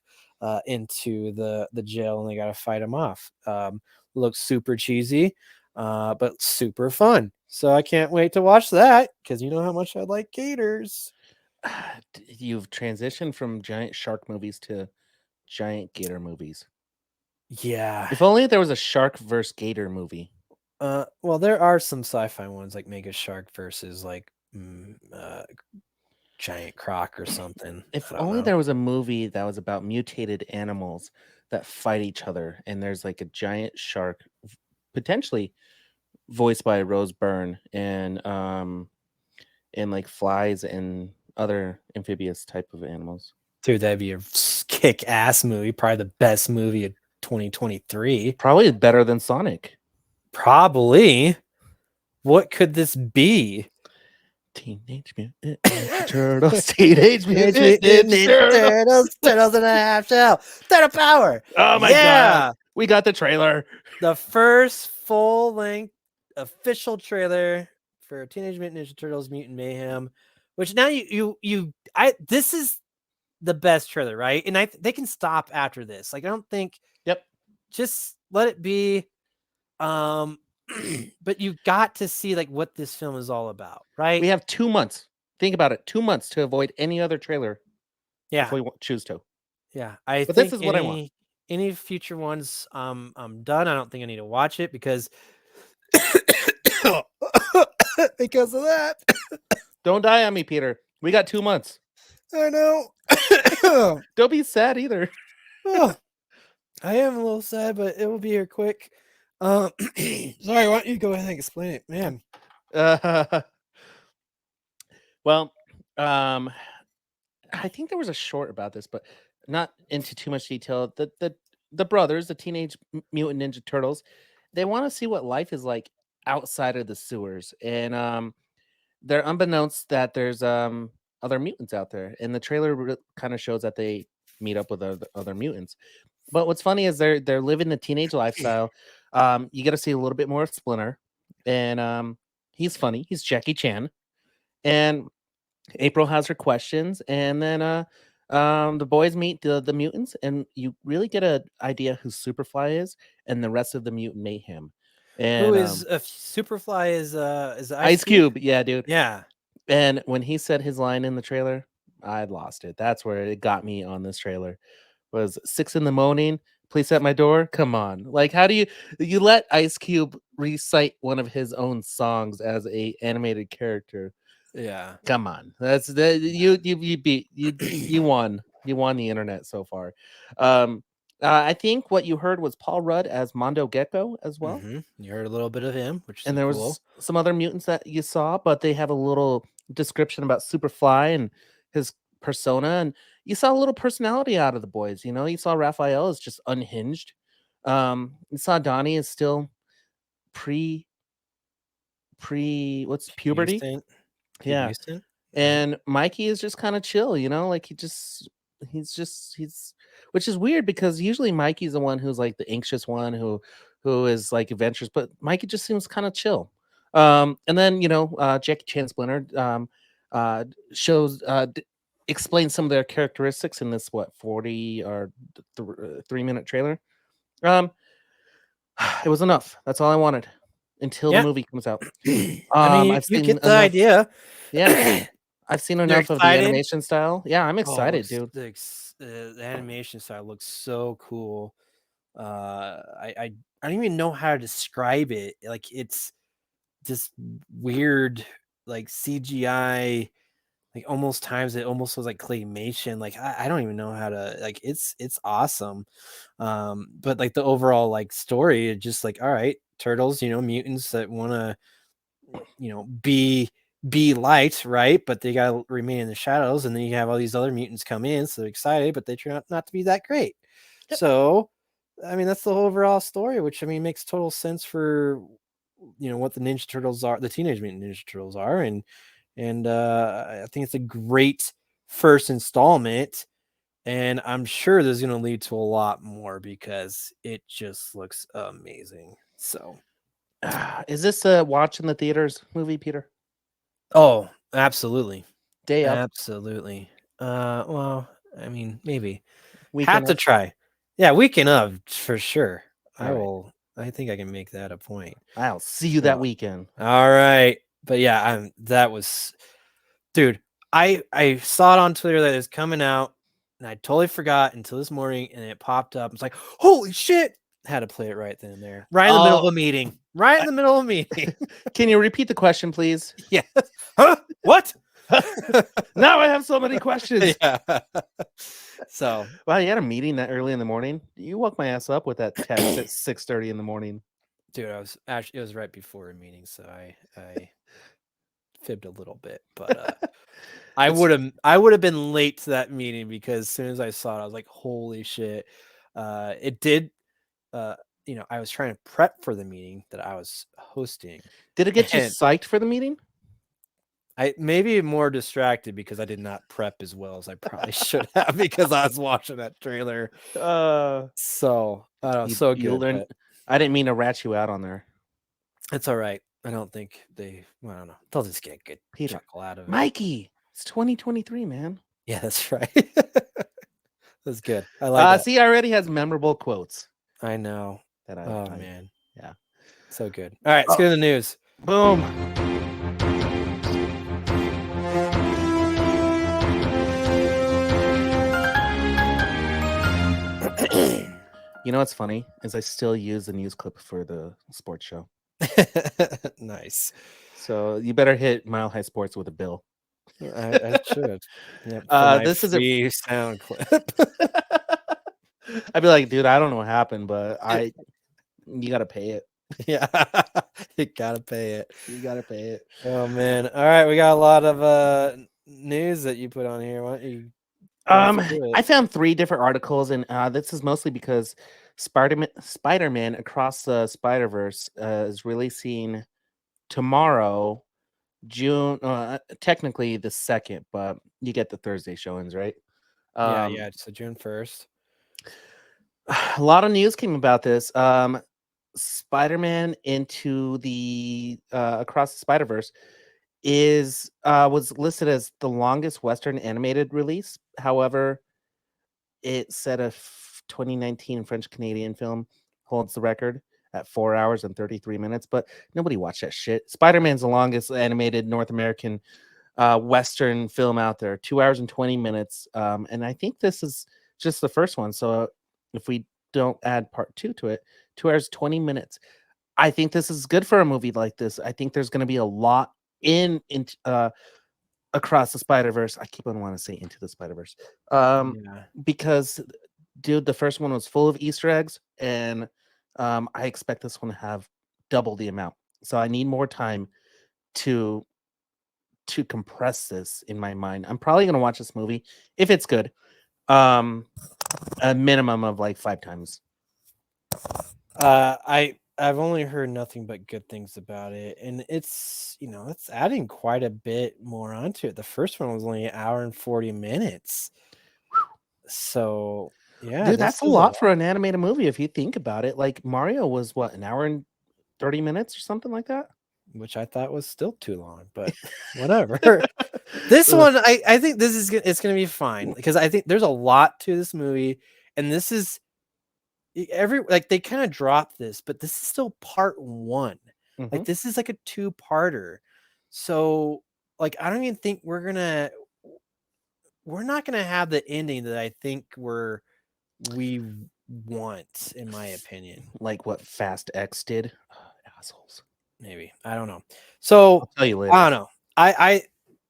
into the jail, and they got to fight them off. Looks super cheesy, but super fun. So I can't wait to watch that because you know how much I like gators. You've transitioned from giant shark movies to giant gator movies. Yeah. If only there was a shark versus gator movie. Well, there are some sci-fi ones like Mega Shark versus like Giant Croc or something. If I don't only know. there was a movie that was about mutated animals that fight each other, and there's like a giant shark, potentially voiced by Rose Byrne, and like flies and other amphibious type of animals. Dude, that'd be a kick-ass movie. Probably the best movie of 2023. Probably better than Sonic. Probably. What could this be? Teenage Mutant Ninja Turtles. Teenage Mutant Ninja Turtles. Turtles in a half shell. Turtle power. Oh my god. We got the trailer. The first full-length official trailer for Teenage Mutant Ninja Turtles Mutant Mayhem, which now this is the best trailer, right? And they can stop after this. Like I don't think just let it be. But you got to see like what this film is all about, right? We have 2 months. Think about it. 2 months to avoid any other trailer. Yeah. If we choose to. Yeah. But this is what I want. Any future ones, I'm done. I don't think I need to watch it because because of that. Don't die on me, Peter. We got 2 months. I know. Don't be sad either. Oh, I am a little sad, but it will be here quick. Sorry, why don't you go ahead and explain it, man? Well, I think there was a short about this, but not into too much detail. The brothers, the Teenage Mutant Ninja Turtles, they want to see what life is like outside of the sewers, and they're unbeknownst that there's other mutants out there, and the trailer kind of shows that they meet up with other mutants. But what's funny is they're living the teenage lifestyle. You get to see a little bit more of Splinter, and he's funny. He's Jackie Chan, and April has her questions, and then the boys meet the mutants, and you really get an idea who Superfly is, and the rest of the Mutant Mayhem. And who is Superfly is Ice Cube? Yeah, dude. Yeah. And when he said his line in the trailer, I'd lost it. That's where it got me on this trailer. Was 6 a.m. Please at my door. Come on. Like, how do you let Ice Cube recite one of his own songs as a animated character? Yeah. Come on. That's you beat you won. You won the internet so far. I think what you heard was Paul Rudd as Mondo Gecko as well. Mm-hmm. You heard a little bit of him, which is and there cool. was some other mutants that you saw, but they have a little description about Superfly and his persona, and you saw a little personality out of the boys. You know, you saw Raphael is just unhinged. You saw Donnie is still pre what's puberty? Yeah. And Mikey is just kind of chill, you know, like he's which is weird because usually Mikey's the one who's like the anxious one who is like adventurous, but Mikey just seems kind of chill. And then, you know, Jackie Chan Splinter shows explains some of their characteristics in this 40 or 3-minute trailer. It was enough. That's all I wanted until the movie comes out. I mean, you get the idea. Yeah. I've seen enough of the animation style. Yeah, I'm excited, dude. The animation style looks so cool. I don't even know how to describe it. Like it's this weird like CGI, like almost times it almost was like claymation. Like I don't even know how to like it's awesome. But like the overall like story, it's just like all right, turtles, mutants that want to be light, right? But they gotta remain in the shadows, and then you have all these other mutants come in, so they're excited, but they turn out not to be that great. Yep. So I mean that's the whole overall story, which I mean makes total sense for what the Ninja Turtles are, the Teenage Mutant Ninja Turtles are, and I think it's a great first installment, and I'm sure there's going to lead to a lot more because it just looks amazing. So, Is this a watch in the theaters movie, Peter? oh, absolutely, Day of, absolutely. Well, I mean, maybe have weekend to of. try. Yeah, weekend of for sure. I All right, will. I think I can make that a point. I'll see you So, that weekend. all right, but yeah, that was, dude. I saw it on Twitter that it's coming out, and I totally forgot until this morning, and it popped up. It's like, holy shit! Had to play it right then and there, right in the middle of Oh, a meeting, right in the middle of a meeting. can you repeat the question, please? Yeah. Huh? What? Now I have so many questions. Yeah. So, Wow, you had a meeting that early in the morning? You woke my ass up with that text at 6:30 in the morning. dude, it was right before a meeting, so I fibbed a little bit, but I It's would have been late to that meeting because as soon as I saw it, I was like, holy shit. It did I was trying to prep for the meeting that I was hosting. Did it get you And psyched for the meeting? I maybe more distracted because I did not prep as well as I probably should have because I was watching that trailer. So I don't know, so You good, learn. but I didn't mean to rat you out on there, it's all right. I don't think I don't know. They'll just get a good Peter. chuckle out of it. Mikey, it's 2023, man. Yeah, that's right. That's good. I like that. See, I already has memorable quotes I know. that Oh I man. yeah. So good. All right, let's Oh, get to the news. boom. You know what's funny is I still use the news clip for the sports show. Nice. So you better hit Mile High Sports with a bill. I should. Yep, for my This is a. free sound clip. I'd be like, dude, I don't know what happened, but you gotta pay it. Yeah. You gotta pay it. You gotta pay it. Oh man. All right, we got a lot of news that you put on here. Why don't you go through I it? found 3 different articles, and this is mostly because Spider-Man Across the Spider-Verse is releasing tomorrow, June. Technically the 2nd, but you get the Thursday showings, right? Yeah, so June 1st. A lot of news came about this. Spider-Man into the Across the Spider-Verse was listed as the longest Western animated release. However, it said 2019 French Canadian film holds the record at 4 hours and 33 minutes, but nobody watched that shit. Spider-Man's the longest animated North American Western film out there, 2 hours and 20 minutes. And I think this is just the first one. So if we don't add part 2 to it, 2 hours, 20 minutes. I think this is good for a movie like this. I think there's going to be a lot in Across the Spider-Verse. I keep on wanting to say Into the Spider-Verse. Yeah. Because dude, the first one was full of Easter eggs, and I expect this one to have double the amount. So I need more time to compress this in my mind. I'm probably gonna watch this movie if it's good. A minimum of like 5 times. I've only heard nothing but good things about it, and it's it's adding quite a bit more onto it. The first one was only 1 hour and 40 minutes. So yeah, Dude, this that's a is a lot lot, for an animated movie if you think about it. Like Mario was what, 1 hour and 30 minutes or something like that? which I thought was still too long, but whatever. This Ugh. one, I think this is it's gonna be fine because I think there's a lot to this movie, and this is like they kind of dropped this, but this is still part 1. Like Mhm. this is like a 2-parter. So like I don't even think we're not gonna have the ending that I think we want, in my opinion. Like what Fast X did. Assholes. Maybe. I don't know. So I'll tell you later. I don't know. I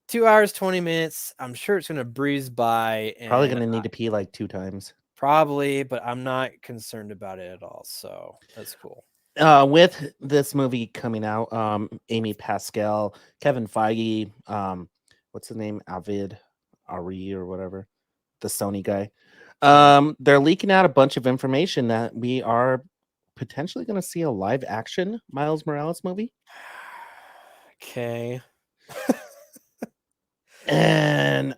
2 hours, 20 minutes. I'm sure it's gonna breeze by, Probably and gonna need to pee like 2 times. probably, but I'm not concerned about it at all. So that's cool. With this movie coming out, Amy Pascal, Kevin Feige, what's the name? Avid Ari or whatever, the Sony guy. They're leaking out a bunch of information that we are potentially going to see a live action Miles Morales movie. Okay. And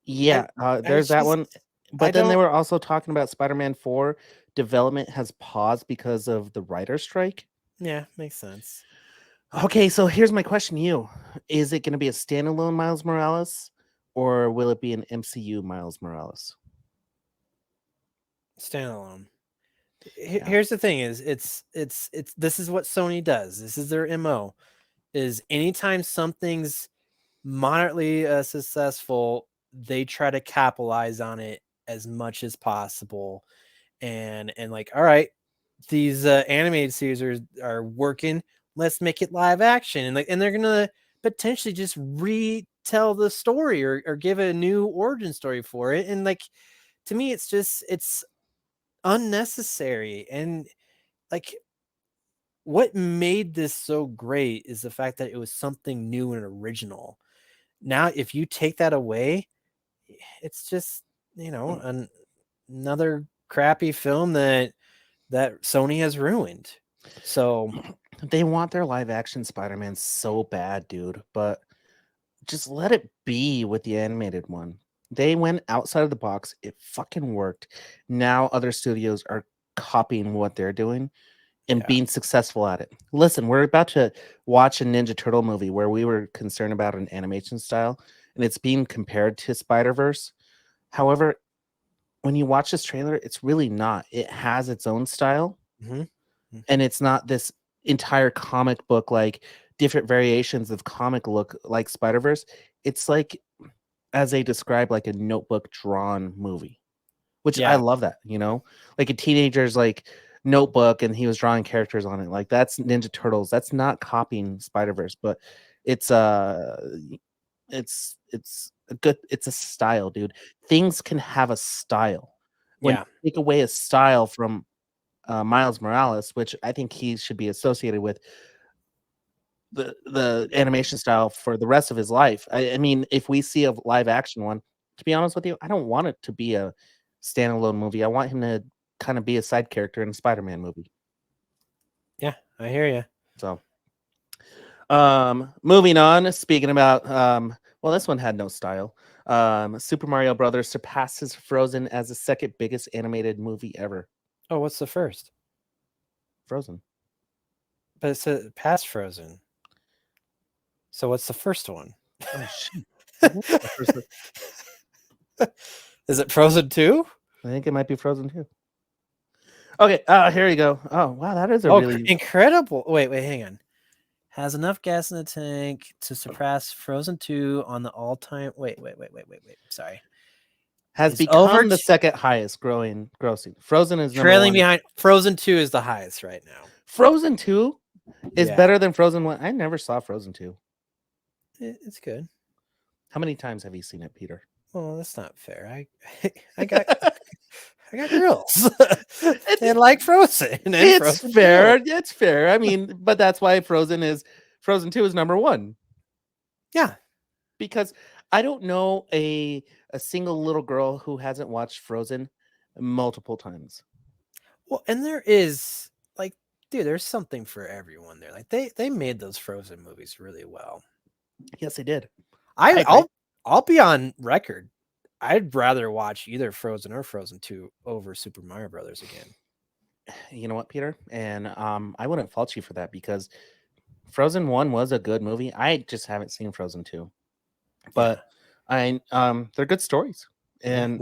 yeah, there's that one. But then they were also talking about Spider-Man 4 development has paused because of the writer's strike. Yeah, makes sense. Okay, so here's my question to you. Is it going to be a standalone Miles Morales or will it be an MCU Miles Morales? Standalone. Here's the thing is it's this is what Sony does. This is their MO. Is anytime something's moderately successful, they try to capitalize on it as much as possible. And like, all right, these animated series are working. Let's make it live action, and they're gonna potentially just retell the story or give a new origin story for it. And like, to me, it's unnecessary. And like, what made this so great is the fact that it was something new and original. Now, if you take that away, it's just, another crappy film that Sony has ruined. So they want their live action Spider-Man so bad, dude, but just let it be with the animated one. They went outside of the box. It fucking worked. Now other studios are copying what they're doing and being successful at it. Listen, we're about to watch a Ninja Turtle movie where we were concerned about an animation style, and it's being compared to Spider-Verse. However, when you watch this trailer, it's really not. It has its own style, and it's not this entire comic book, like different variations of comic look like Spider-Verse. It's like, as they describe, like a notebook drawn movie, which I love that, like a teenager's like notebook and he was drawing characters on it. Like that's Ninja Turtles. That's not copying Spider-Verse, but it's it's a style, dude. Things can have a style. When you take away a style from Miles Morales, which I think he should be associated with the animation style for the rest of his life. I mean, if we see a live action one, to be honest with you, I don't want it to be a standalone movie. I want him to kind of be a side character in a Spider-Man movie. Yeah, I hear you. So, moving on. Speaking about, well, this one had no style. Super Mario Brothers surpasses Frozen as the second biggest animated movie ever. Oh, what's the first? Frozen. But it's past Frozen. So what's the first one? Oh shit! Is it Frozen 2? I think it might be Frozen 2. Okay, here you go. Oh wow, that is a really incredible. Wait, hang on. Has enough gas in the tank to surpass Frozen 2 on the all-time. Wait. Sorry. Has become the second highest grossing. Frozen is trailing behind. Frozen 2 is the highest right now. Frozen 2 is better than Frozen 1. I never saw Frozen 2. It's good. How many times have you seen it, Peter? Well, that's not fair. I got I got girls. They like Frozen. It's Frozen fair. 2. It's fair. I mean, but that's why Frozen 2 is number 1. Yeah. Because I don't know a single little girl who hasn't watched Frozen multiple times. Well, and there is like, dude, there's something for everyone there. Like they made those Frozen movies really well. Yes, they did. I'll be on record. I'd rather watch either Frozen or Frozen 2 over Super Mario Brothers again. You know what, Peter? And I wouldn't fault you for that because Frozen 1 was a good movie. I just haven't seen Frozen 2. But they're good stories. And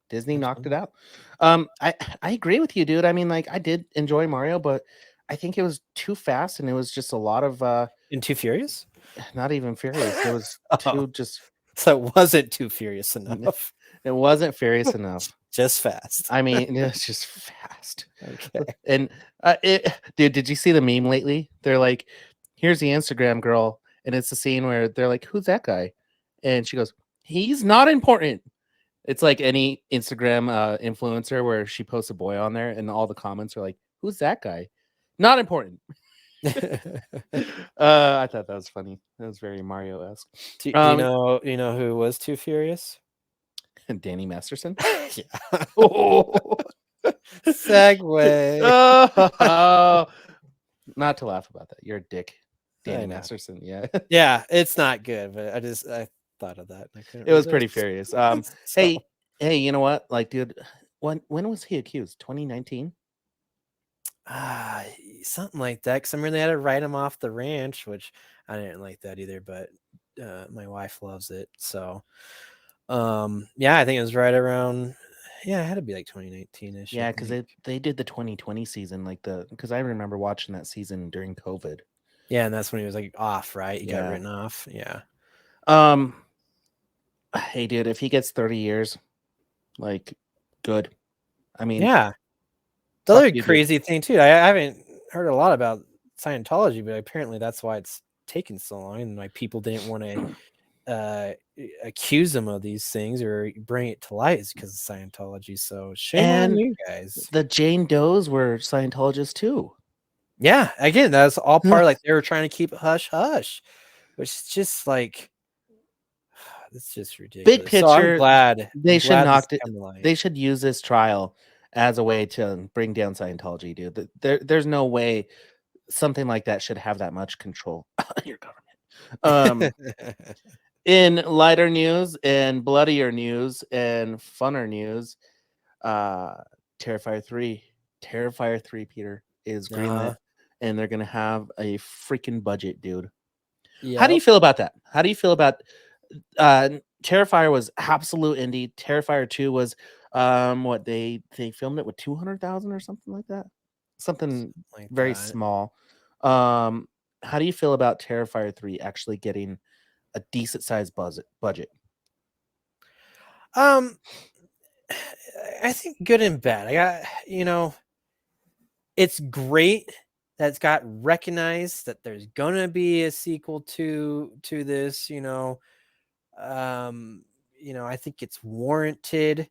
Disney knocked it out. I agree with you, dude. I mean, like I did enjoy Mario, but I think it was too fast and it was just a lot of and too furious? Not even furious. It was too just so it wasn't too furious enough. It wasn't furious enough. Just fast. I mean, it's just fast. Okay. And dude, did you see the meme lately? They're like, here's the Instagram girl, and it's the scene where they're like, who's that guy? And she goes, he's not important. It's like any Instagram influencer where she posts a boy on there, and all the comments are like, who's that guy? Not important. I thought that was funny. That was very Mario-esque. Do you know who was too furious? Danny Masterson. Yeah. Oh. Segue. Oh. Not to laugh about that. You're a dick. Danny I know. Masterson. Yeah. Yeah, it's not good, but I thought of that. And I couldn't It was pretty resist. furious. So- Hey, you know what? Like, dude, when was he accused? 2019? Something like that. Because I mean, they had to write him off the ranch, which I didn't like that either. But my wife loves it, so yeah, I think it was right around. Yeah, it had to be like 2019ish. Yeah, because they did the 2020 season, because I remember watching that season during COVID. Yeah, and that's when he was like off, right? He got Yeah. written off. Yeah. Hey, dude, if he gets 30 years, like, good. I mean, Yeah. The fuck other you, dude. crazy thing too, I haven't heard a lot about Scientology, but apparently that's why it's taken so long, and why people didn't want to accuse them of these things or bring it to light is because of Scientology. So shame on And you guys. the Jane Does were Scientologists too. Yeah, again, that's all part of, like, they were trying to keep it hush hush, which is just like it's just ridiculous. Big picture, so I'm glad they should glad knock this it. come to light. They should use this trial as a way to bring down Scientology, dude. There's no way something like that should have that much control. Your government. In lighter news and bloodier news and funner news, Terrifier 3, Peter, is greenlit, and they're gonna have a freaking budget, dude. How do you feel about that? How do you feel about Terrifier was absolute indie. Terrifier 2 was what they filmed it with 200,000 or something like that. Something like very that. small. How do you feel about Terrifier 3 actually getting a decent sized budget? I think good and bad. I got, it's great that it's got recognized that there's gonna be a sequel to this, I think it's warranted.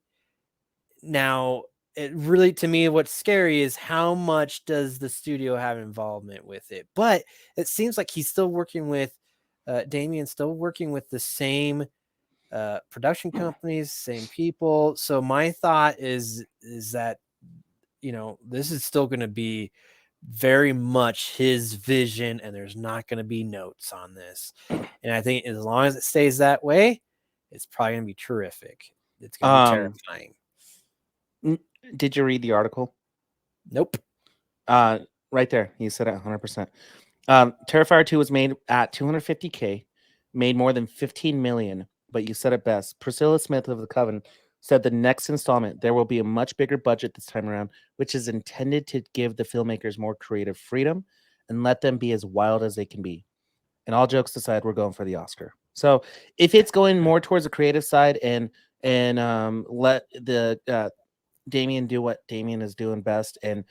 Now, it really, to me, what's scary is how much does the studio have involvement with it. But it seems like he's still working with Damien's still working with the same production companies, same people. So my thought is that this is still going to be very much his vision, and there's not going to be notes on this. And I think as long as it stays that way, it's probably going to be terrific. It's going to be terrifying. Did you read the article? Nope. Right there, you said it 100%. Terrifier 2 was made at $250K, made more than $15 million. But you said it best. Priscilla Smith of the Coven said the next installment, there will be a much bigger budget this time around, which is intended to give the filmmakers more creative freedom and let them be as wild as they can be. And all jokes aside, we're going for the Oscar. So if it's going more towards the creative side and let the Damien do what Damien is doing best and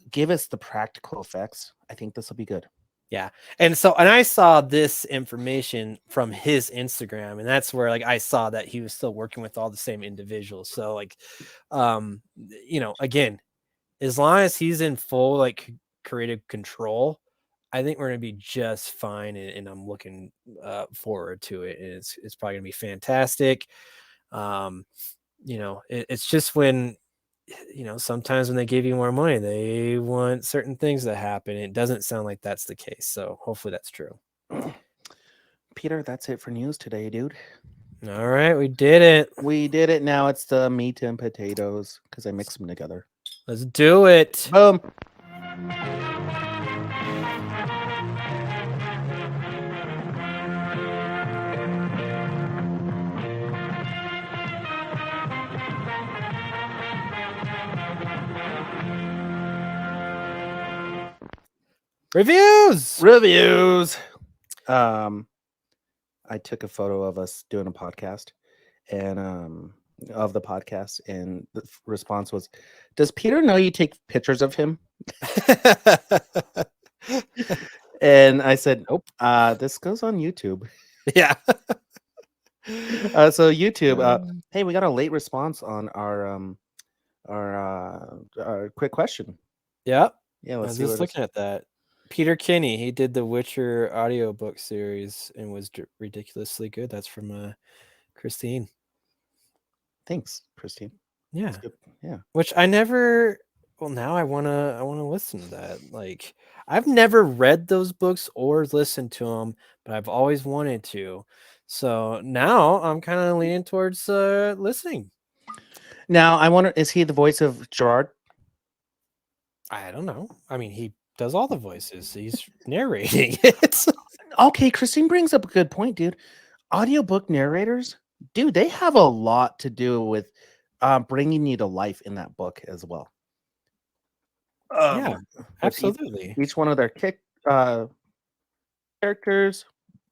give us the practical effects, I think this will be good. Yeah. And I saw this information from his Instagram, and that's where, like, I saw that he was still working with all the same individuals. So, like, again, as long as he's in full, like, creative control, I think we're going to be just fine. And I'm looking forward to it. And it's probably going to be fantastic. It's just when, sometimes when they give you more money, they want certain things to happen. It doesn't sound like that's the case. So hopefully that's true. Peter, that's it for news today, dude. All right, we did it. We did it. Now it's the meat and potatoes because I mixed them together. Let's do it. Boom. Reviews. I took a photo of us doing a podcast, and of the podcast, and the response was, "Does Peter know you take pictures of him?" And I said, Nope. This goes on YouTube." Yeah. So YouTube, Um, hey, we got a late response on our quick question. yeah. Yeah, I let's was see what just it is. looking at that. Peter Kinney, he did the Witcher audiobook series and was ridiculously good. That's from Christine. Thanks, Christine. That's Yeah. good. Yeah. Which I never well now I wanna listen to that. Like I've never read those books or listened to them, but I've always wanted to. So now I'm kind of leaning towards listening. Now I wonder, is he the voice of Gerard? I don't know. I mean, he does all the voices. He's narrating it. Okay, Christine brings up a good point, dude. Audiobook narrators, dude, they have a lot to do with bringing you to life in that book as well. Yeah, With absolutely. each one of their characters,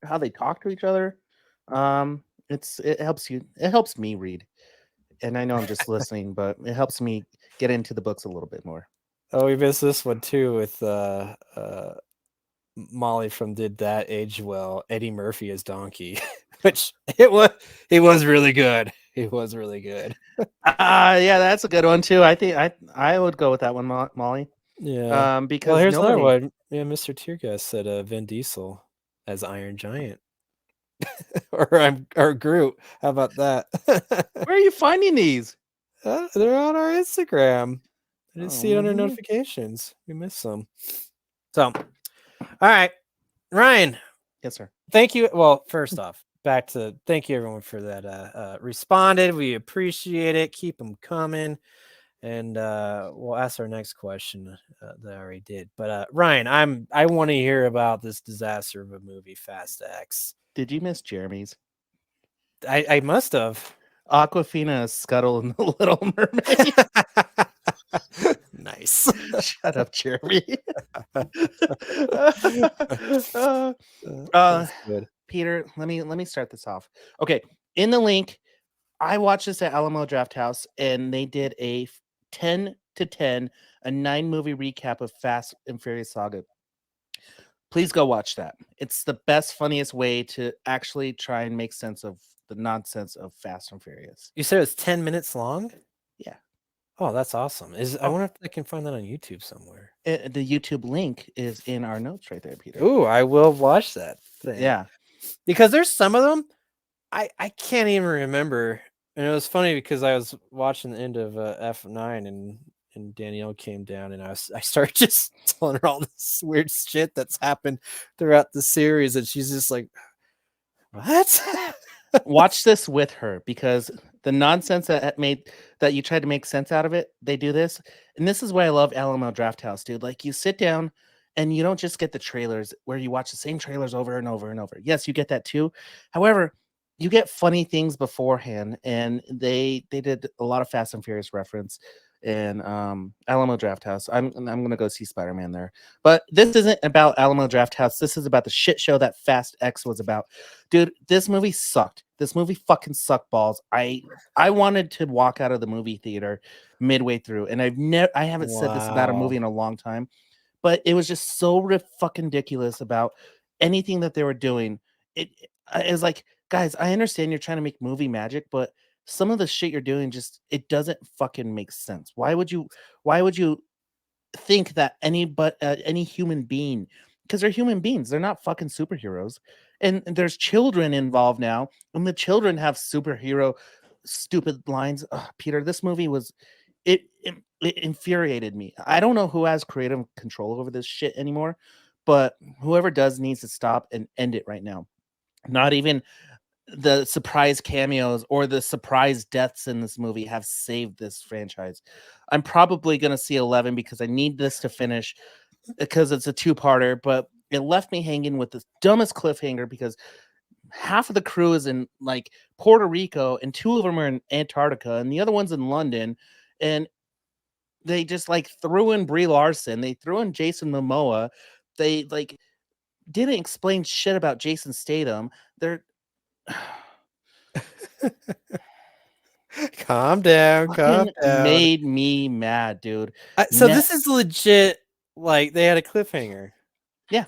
how they talk to each other. It helps you. It helps me read, and I know I'm just listening, but it helps me get into the books a little bit more. Oh, we missed this one too with Molly from Did That Age Well, Eddie Murphy as Donkey, which it was really good. It was really good. Yeah, that's a good one too. I think I would go with that one, Molly. Yeah. Well, Because here's another nobody. one. Yeah, Mr. Teargas said Vin Diesel as Iron Giant. or Groot. How about that? Where are you finding these? They're on our Instagram. I didn't Oh, see it under man. notifications. We missed some. So, all right, Ryan. Yes, sir. Thank you. Well, first off, back to thank you everyone for that. Responded. We appreciate it. Keep them coming. And we'll ask our next question that I already did. But Ryan, I want to hear about this disaster of a movie, Fast X. Did you miss Jeremy's? I must have. Aquafina Scuttle in the Little Mermaid. Nice. Shut up, Jeremy. That's good. Peter, let me start this off. Okay, in the link, I watched this at Alamo Draft House, and they did a 10 to 10, a 9-movie recap of Fast and Furious Saga. Please go watch that. It's the best, funniest way to actually try and make sense of the nonsense of Fast and Furious. You said it's 10 minutes long? Yeah. Oh, that's awesome. I wonder if I can find that on YouTube somewhere. The YouTube link is in our notes right there, Peter. Ooh, I will watch that thing. Yeah. Because there's some of them I can't even remember. And it was funny because I was watching the end of F9 and Danielle came down and I started just telling her all this weird shit that's happened throughout the series and she's just like, what? Watch this with her, because the nonsense that you tried to make sense out of it, they do this. And this is why I love Alamo Draft House, dude. Like, you sit down and you don't just get the trailers where you watch the same trailers over and over and over. Yes, you get that too. However, you get funny things beforehand, and they did a lot of Fast and Furious reference in Alamo Draft House. I'm gonna go see Spider-Man there. But this isn't about Alamo Draft House. This is about the shit show that Fast X was about. Dude, this movie sucked. This movie fucking sucked balls. I wanted to walk out of the movie theater midway through, and I haven't said this about a movie in a long time, but it was just so fucking ridiculous about anything that they were doing. It is like, guys, I understand you're trying to make movie magic, but some of the shit you're doing, just it doesn't fucking make sense. Why would you think that any human being, because they're human beings, they're not fucking superheroes, and there's children involved now, and the children have superhero stupid lines. Ugh, Peter, this movie was it infuriated me. I don't know who has creative control over this shit anymore, but whoever does needs to stop and end it right now. Not even the surprise cameos or the surprise deaths in this movie have saved this franchise. I'm probably going to see 11 because I need this to finish, because it's a two-parter, but it left me hanging with the dumbest cliffhanger because half of the crew is in like Puerto Rico and 2 of them are in Antarctica and the other one's in London, and they just like threw in Brie Larson, they threw in Jason Momoa, they like didn't explain shit about Jason Statham. They're Calm down, calm Fucking down. made me mad, dude. So Ne- this is legit. Like they had a cliffhanger. yeah,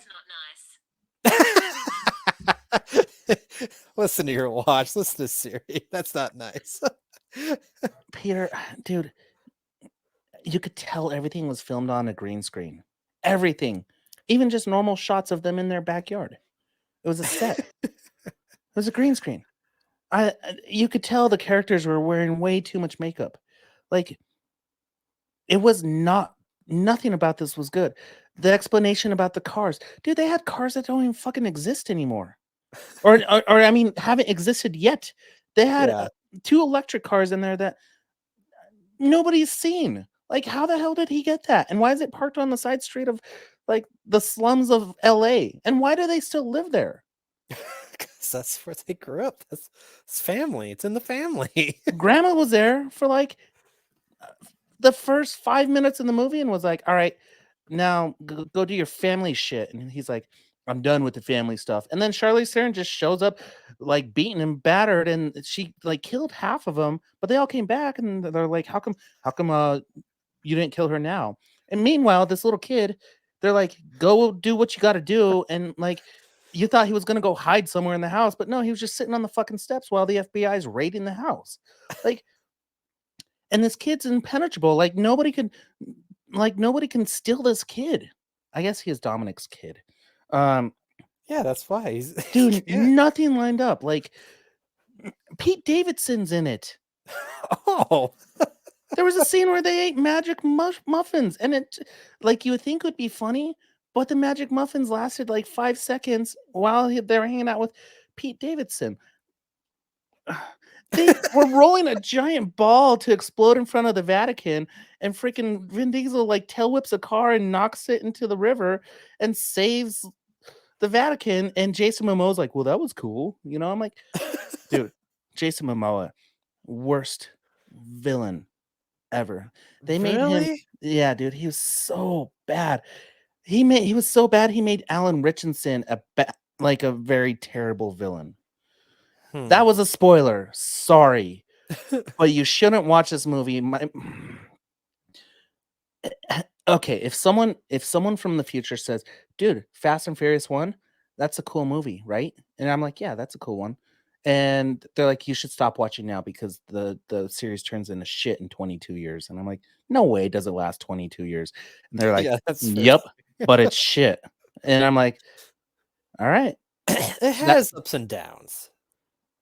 Listen to your watch. Listen to Siri. That's not nice. Peter, dude, you could tell everything was filmed on a green screen. Everything, even just normal shots of them in their backyard. It was a set. It was a green screen. You could tell the characters were wearing way too much makeup. Like it was not nothing about this was good. The explanation about the cars, dude, they had cars that don't even fucking exist anymore, or I mean, haven't existed yet. They had Yeah. 2 electric cars in there that nobody's seen. Like, how the hell did he get that? And why is it parked on the side street of like the slums of LA? And why do they still live there? Because that's where they grew up. It's family. It's in the family. Grandma was there for like the first 5 minutes in the movie and was like, "All right, now go do your family shit." And he's like, "I'm done with the family stuff." And then Charlize Theron just shows up, like beaten and battered, and she like killed half of them. But they all came back, and they're like, how come, you didn't kill her now?" And meanwhile, this little kid, they're like, "Go do what you got to do," and like. You thought he was gonna go hide somewhere in the house, but no, he was just sitting on the fucking steps while the FBI is raiding the house. Like, and this kid's impenetrable. Nobody can steal this kid. I guess he is Dominic's kid. Um, Yeah, that's why dude, yeah. nothing lined up. Like Pete Davidson's in it. Oh, There was a scene where they ate magic muffins, and it, like, you would think would be funny, but the magic muffins lasted like 5 seconds while they were hanging out with Pete Davidson. They were rolling a giant ball to explode in front of the Vatican, and freaking Vin Diesel like tail whips a car and knocks it into the river and saves the Vatican. And Jason Momoa's like, "Well, that was cool," you know. I'm like, dude, Jason Momoa, worst villain ever. They made him, really? yeah, dude. He was so bad. He was so bad. He made Alan Richardson like a very terrible villain. Hmm. That was a spoiler. Sorry. But you shouldn't watch this movie. Okay, if someone from the future says, "Dude, Fast and Furious 1, that's a cool movie, right?" And I'm like, "Yeah, that's a cool one." And they're like, "You should stop watching now because the series turns into shit in 22 years." And I'm like, "No way does it last 22 years." And they're like, Yeah, that's fair. "Yep, but it's shit." And I'm like, "All right." It So that has ups and downs.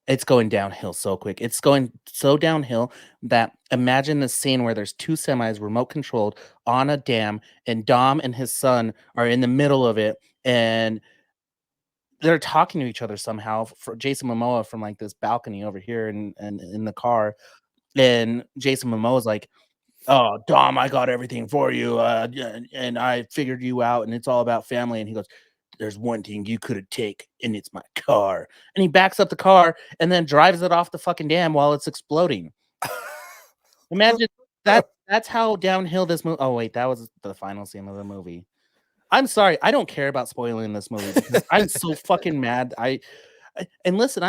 it's going downhill so quick. It's going so downhill that imagine the scene where there's 2 semis remote controlled on a dam, and Dom and his son are in the middle of it, and they're talking to each other somehow for Jason Momoa from like this balcony over here and in the car. And Jason Momoa's like, "Oh, Dom, I got everything for you. And I figured you out, and it's all about family." And he goes, "There's one thing you couldn't take, and it's my car." And he backs up the car and then drives it off the fucking dam while it's exploding. Imagine that's how downhill this movie. Oh wait, that was the final scene of the movie. I'm sorry, I don't care about spoiling this movie because I'm so fucking mad. And listen,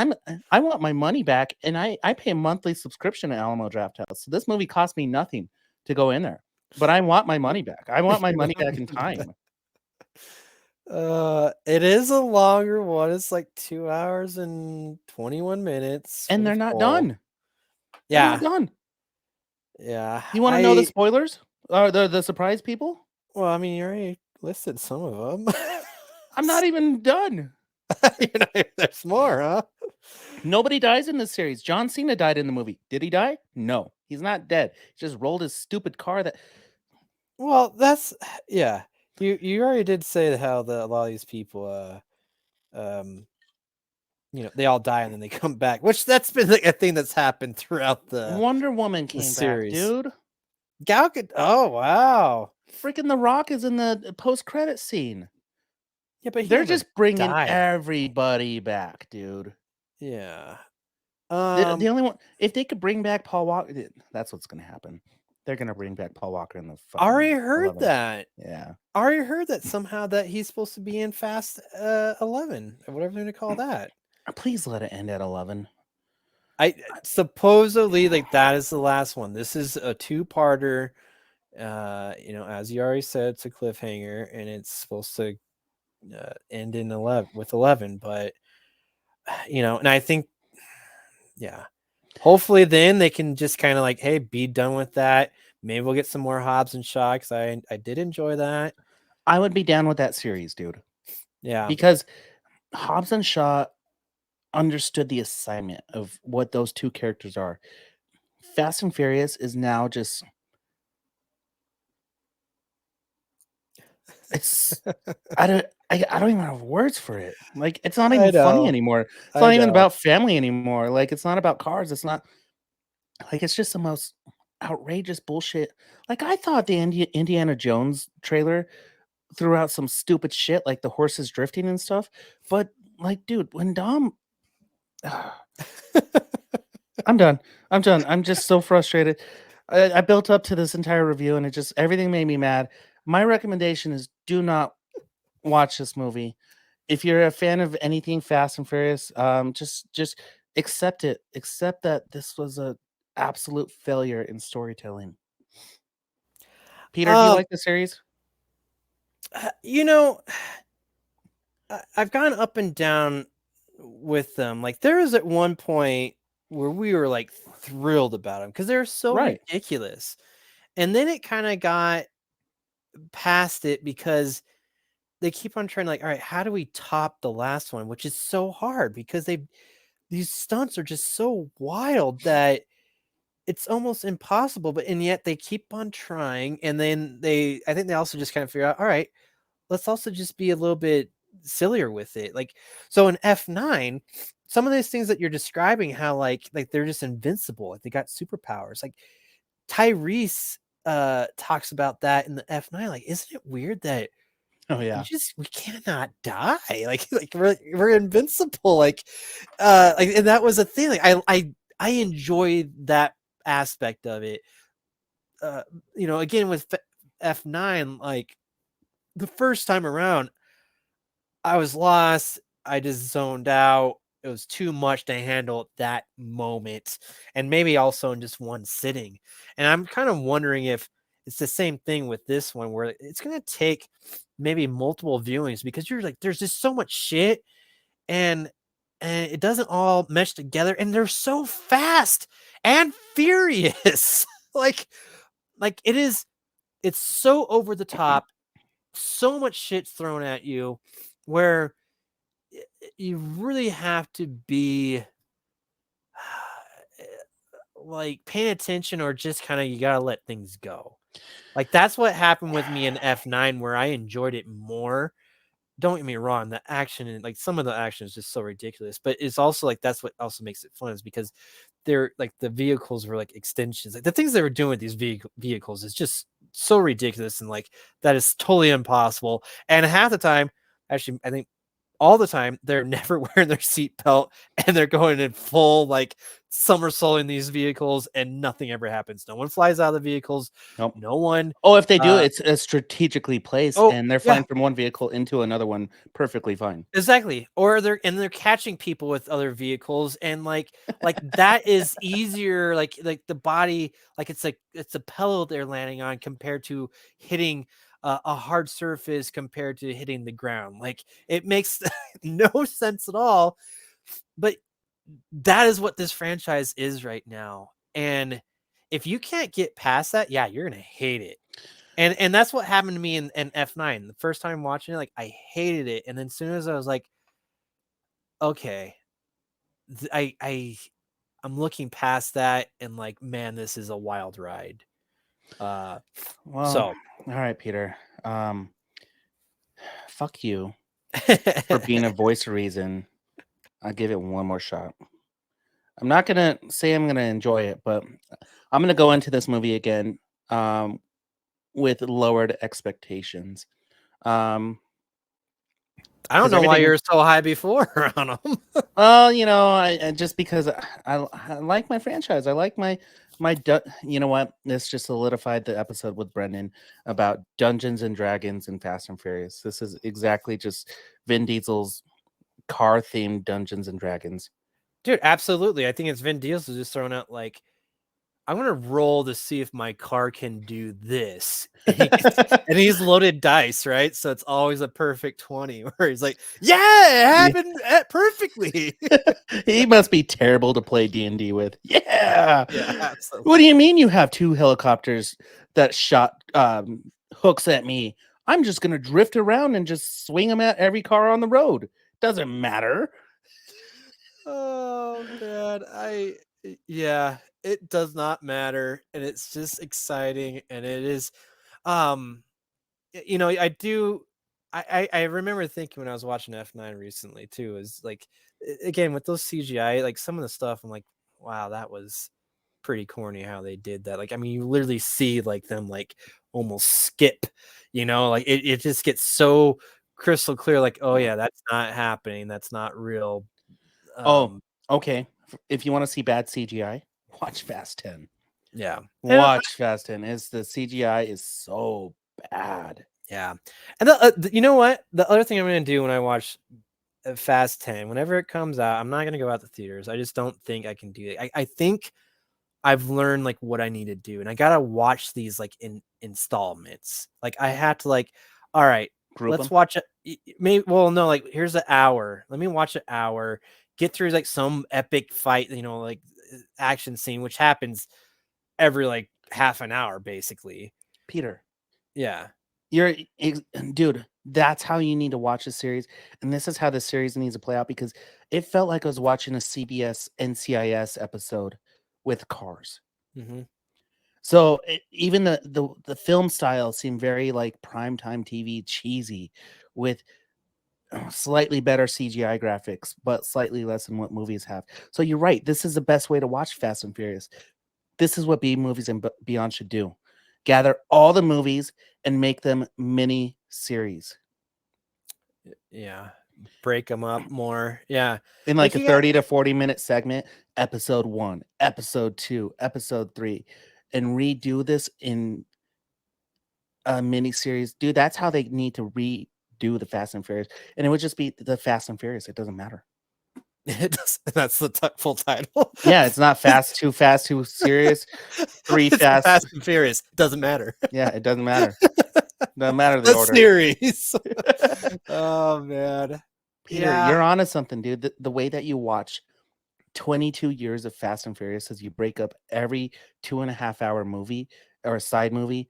I want my money back, and I pay a monthly subscription to Alamo Drafthouse. So this movie cost me nothing to go in there, but I want my money back. I want my money back in time. It is a longer one. It's like 2 hours and 21 minutes for And the they're not full. done. They're not Yeah, done. yeah. You want to know the spoilers? Or the surprise people? Well, I mean, you already listed some of them. I'm not even done. There's more, huh? Nobody dies in this series. John Cena died in the movie. Did he die? No, he's not dead. He just rolled his stupid car that Well, that's yeah. You already did say how a lot of these people, um, they all die and then they come back, which that's been like a thing that's happened throughout the Wonder Woman came back, series. dude. Gal Gadot. Oh wow. Freaking The Rock is in the post-credit scene. Yeah, but he They're never just bringing died. everybody back, dude. Yeah. The only one, if they could bring back Paul Walker, that's what's gonna happen. They're gonna bring back Paul Walker in the fucking Already heard 11. that. Yeah. Already heard that somehow that he's supposed to be in Fast 11 or whatever they're gonna call that. Please let it end at 11. I supposedly like that is the last one. This is a two-parter. As you already said, it's a cliffhanger, and it's supposed to end in 11. But and I think, yeah, hopefully then they can just kind of like, hey, be done with that. Maybe we'll get some more Hobbs and Shaw, because I did enjoy that. I would be down with that series, dude. Yeah, Because Hobbs and Shaw understood the assignment of what those two characters are. Fast and Furious is now just it's I don't even have words for it. Like, it's not I even funny know, anymore. It's I not even know. about family anymore. Like, it's not about cars. It's not like it's just the most outrageous bullshit. Like, I thought the Indiana Jones trailer threw out some stupid shit like the horses drifting and stuff. But like, dude, when Dom I'm done. I'm done. I'm just so frustrated. I built up to this entire review and everything made me mad. My recommendation is do not watch this movie. If you're a fan of anything Fast and Furious, just accept it. Accept that this was a absolute failure in storytelling. Peter, do you Um, like the series? you know, I've gone up and down with them. Like there was at one point where we were like thrilled about them because they're so Right. ridiculous, and then it kind of got past it because they keep on trying like, all right, how do we top the last one, which is so hard because these stunts are just so wild that it's almost impossible. But and yet they keep on trying, and then I think they also just kind of figure out, all right, let's also just be a little bit sillier with it. Like, so in F9, some of those things that you're describing, how like they're just invincible, like they got superpowers. Like Tyrese talks about that in the F9. Like, isn't it weird that Oh yeah. we cannot die? Like we're invincible. Like and that was a thing. Like I enjoyed that aspect of it. Again with F9, like the first time around, I was lost. I just zoned out. It was too much to handle at that moment, and maybe also in just one sitting. And I'm kind of wondering if it's the same thing with this one, where it's going to take maybe multiple viewings because you're like, there's just so much shit, and it doesn't all mesh together, and they're so fast and furious. like, it is. It's so over the top, so much shit's thrown at you where you really have to be like paying attention, or just kind of you gotta let things go. Like that's what happened with me in F9, where I enjoyed it more. Don't get me wrong, the action and like some of the action is just so ridiculous, but it's also like that's what also makes it fun, is because they're like the vehicles were like extensions. Like the things they were doing with these vehicles is just so ridiculous, and like that is totally impossible. And half the time, actually, I think all the time, they're never wearing their seatbelt, and they're going in full like somersaulting these vehicles, and nothing ever happens. No one flies out of the vehicles. Nope. No one. Oh, if they do, Uh, it's strategically placed, oh and they're yeah, flying from one vehicle into another one perfectly fine. exactly. Or they're catching people with other vehicles, and like that is easier. Like the body, like it's a pillow they're landing on compared to hitting a hard surface compared to hitting the ground. Like it makes no sense at all. But that is what this franchise is right now. And if you can't get past that, yeah, you're gonna hate it. And that's what happened to me in F9. The first time watching it, like I hated it. And then as soon as I was like, okay, I'm looking past that, and like, man, this is a wild ride. Uh Well, so all right, Peter. Fuck you for being a voice of reason. I'll give it one more shot. I'm not gonna say I'm gonna enjoy it, but I'm gonna go into this movie again um, with lowered expectations. Um, I don't because know why everything, you're so high before on them. well, I just because I like my franchise. I like you know what? This just solidified the episode with Brendan about Dungeons and Dragons and Fast and Furious. This is exactly just Vin Diesel's car themed Dungeons and Dragons. Dude, absolutely. I think it's Vin Diesel just throwing out like, I'm gonna roll to see if my car can do this. And he's loaded dice, right? So it's always a perfect 20 where he's like, yeah, it happened perfectly. He must be terrible to play D&D with. Yeah. Yeah, absolutely. What do you mean you have 2 helicopters that shot hooks at me? I'm just going to drift around and just swing them at every car on the road. Doesn't matter. Oh man, yeah, it does not matter, and it's just exciting, and it is, um, I do, I remember thinking when I was watching F9 recently too, is like, again with those CGI, like some of the stuff, I'm like, wow, that was pretty corny how they did that. Like, I mean, you literally see like them like almost skip, like it just gets so crystal clear, like, oh yeah, that's not happening, that's not real. Oh, okay. If you want to see bad CGI, watch Fast 10. Yeah. Watch Fast 10. The CGI is so bad. Yeah. And you know what? The other thing I'm going to do when I watch Fast 10, whenever it comes out, I'm not going to go out to theaters. I just don't think I can do it. I think I've learned like what I need to do, and I got to watch these like in installments. Like I had to like, all right, let's watch it. Maybe, well, no, like here's an hour. Let me watch an hour, get through like some epic fight, like action scene, which happens every like half an hour, basically. Peter. Yeah. Dude, that's how you need to watch a series. And this is how the series needs to play out, because it felt like I was watching a CBS NCIS episode with cars. Mm-hmm. So even the film style seemed very like primetime TV cheesy, with slightly better CGI graphics, but slightly less than what movies have. So you're right. This is the best way to watch Fast and Furious. This is what B movies and beyond should do. Gather all the movies and make them mini series. Yeah. Break them up more. Yeah. In like a 30 to 40 minute segment, episode 1, episode 2, episode 3, and redo this in a mini series. Dude, that's how they need to redo the Fast and Furious. And it would just be the Fast and Furious. It doesn't matter. It does. That's the full title. Yeah, it's not Fast, Too Serious, 3 Fast and Furious. Doesn't matter. Yeah, it doesn't matter. Doesn't matter the order. Series. Oh man, Peter, you're onto something, dude. The way that you watch 22 years of Fast and Furious is you break up every 2.5-hour movie or a side movie,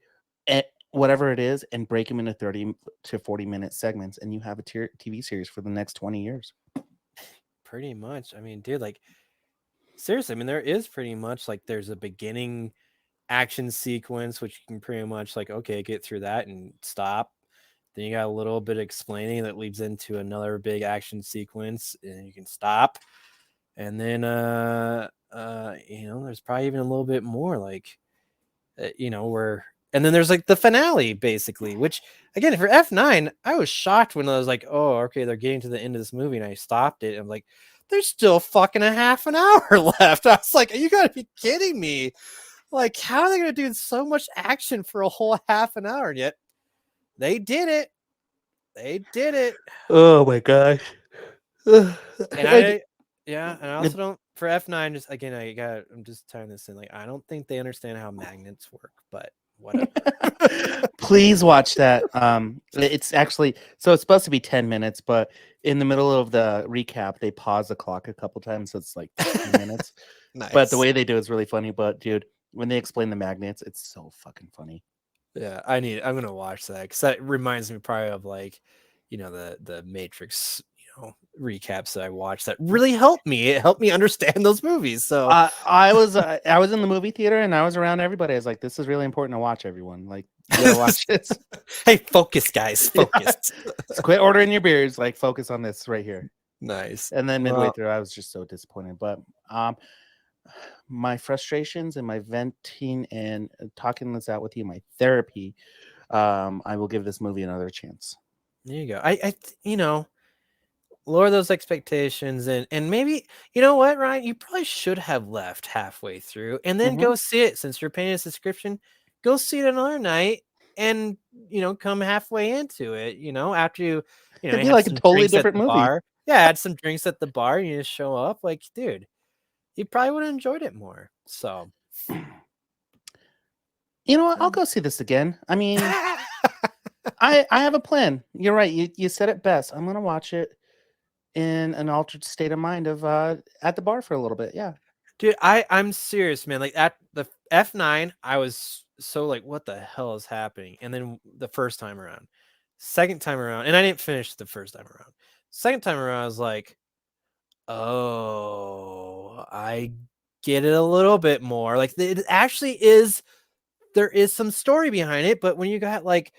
whatever it is, and break them into 30 to 40 minute segments, and you have a TV series for the next 20 years. Pretty much. I mean, dude, like seriously, I mean, there is pretty much like there's a beginning action sequence, which you can pretty much like, okay, get through that and stop. Then you got a little bit of explaining that leads into another big action sequence, and you can stop. And then there's probably even a little bit more like where, and then there's like the finale basically, which again for F9, I was shocked when I was like, oh, okay, they're getting to the end of this movie, and I stopped it. And I'm like, there's still fucking a half an hour left. I was like, you gotta be kidding me. Like, how are they gonna do so much action for a whole half an hour? And yet they did it. They did it. Oh my gosh. And I also don't, for F9, just again, I'm just tying this in. Like, I don't think they understand how magnets work, but whatever. Please watch that. It's actually, so it's supposed to be 10 minutes, but in the middle of the recap, they pause the clock a couple times, so it's like 15 minutes. Nice. But the way they do it's really funny. But dude, when they explain the magnets, it's so fucking funny. Yeah, I'm gonna watch that because that reminds me probably of like, the Matrix, recaps that I watched that really helped me. It helped me understand those movies. So I was in the movie theater and I was around everybody. I was like, this is really important to watch, everyone. Like, you gotta watch this. Hey, focus, guys, focus. So quit ordering your beers. Like, focus on this right here. Nice. And then midway through, I was just so disappointed. But my frustrations and my venting and talking this out with you, my therapy, I will give this movie another chance. There you go. I lower those expectations, and maybe, you know what, Ryan, you probably should have left halfway through and then go see it. Since you're paying a subscription, go see it another night and come halfway into it, after you it'd be like a totally different movie. Yeah, add some drinks at the bar, and you just show up. Like, dude, you probably would have enjoyed it more. So, You know what? I'll go see this again. I mean, I have a plan. You're right. You said it best. I'm gonna watch it in an altered state of mind of at the bar for a little bit. Yeah. dude, I'm serious, man. Like at the F9, I was so like, what the hell is happening? And then the first time around, second time around, and I didn't finish the first time around. Second time around, I was like, oh, I get it a little bit more. Like it actually is. There is some story behind it, but when you got like,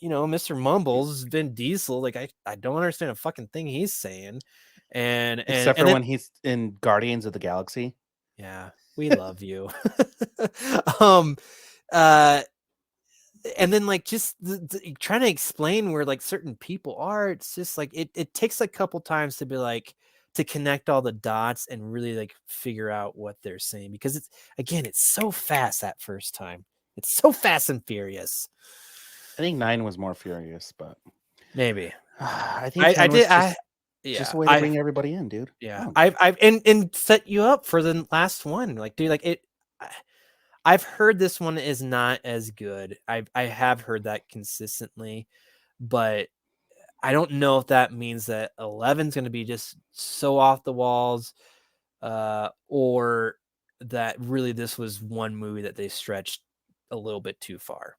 Mr. Mumbles, Vin Diesel, like I don't understand a fucking thing he's saying, Except for and then when he's in Guardians of the Galaxy. yeah, we love you. um, uh, and then like just trying to explain where like certain people are, it's just like it takes a couple times to be like to connect all the dots and really like figure out what they're saying, because it's so fast that first time. It's so fast and furious. I think 9 was more furious, but Maybe I think I 10 did was just yeah a way to bring everybody in, dude. yeah Oh. I've and set you up for the last one, like, dude, like I've heard this one is not as good. I have heard that consistently, but I don't know if that means that 11's going to be just so off the walls, or that really this was one movie that they stretched a little bit too far.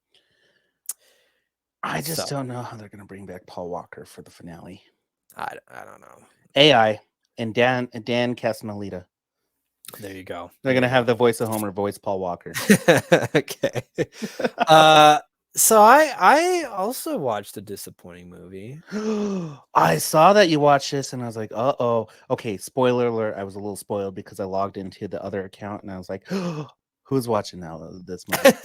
I just So don't know how they're going to bring back Paul Walker for the finale. I don't know. AI and Dan Castellaneta. There you go. They're going to have the voice of Homer voice Paul Walker. Okay. So I also watched a disappointing movie. I saw that you watched this and I was like, uh-oh. Okay, spoiler alert. I was a little spoiled because I logged into the other account and I was like, who's watching now this movie?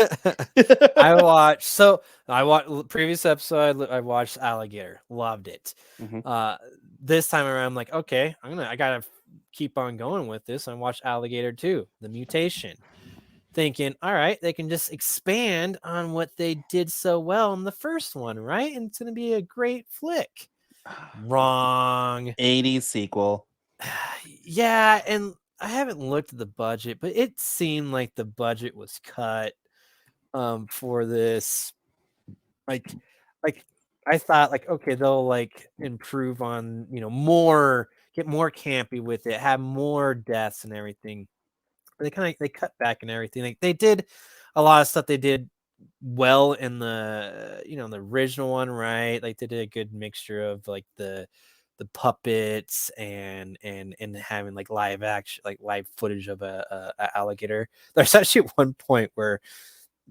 I watched previous episode. I watched Alligator, loved it. Mhm. This time around, I'm like, okay, I gotta keep on going with this. I watched Alligator 2, the Mutation, thinking, all right, they can just expand on what they did so well in the first one, right? And it's gonna be a great flick. Wrong. 80s sequel. Yeah, and I haven't looked at the budget, but it seemed like the budget was cut for this. Like I thought, like, okay, they'll like improve on, get more campy with it, have more deaths and everything. But they cut back and everything. Like they did a lot of stuff they did well in the in the original one, right? Like they did a good mixture of like the puppets and having like live action, like live footage of a alligator. There's actually one point where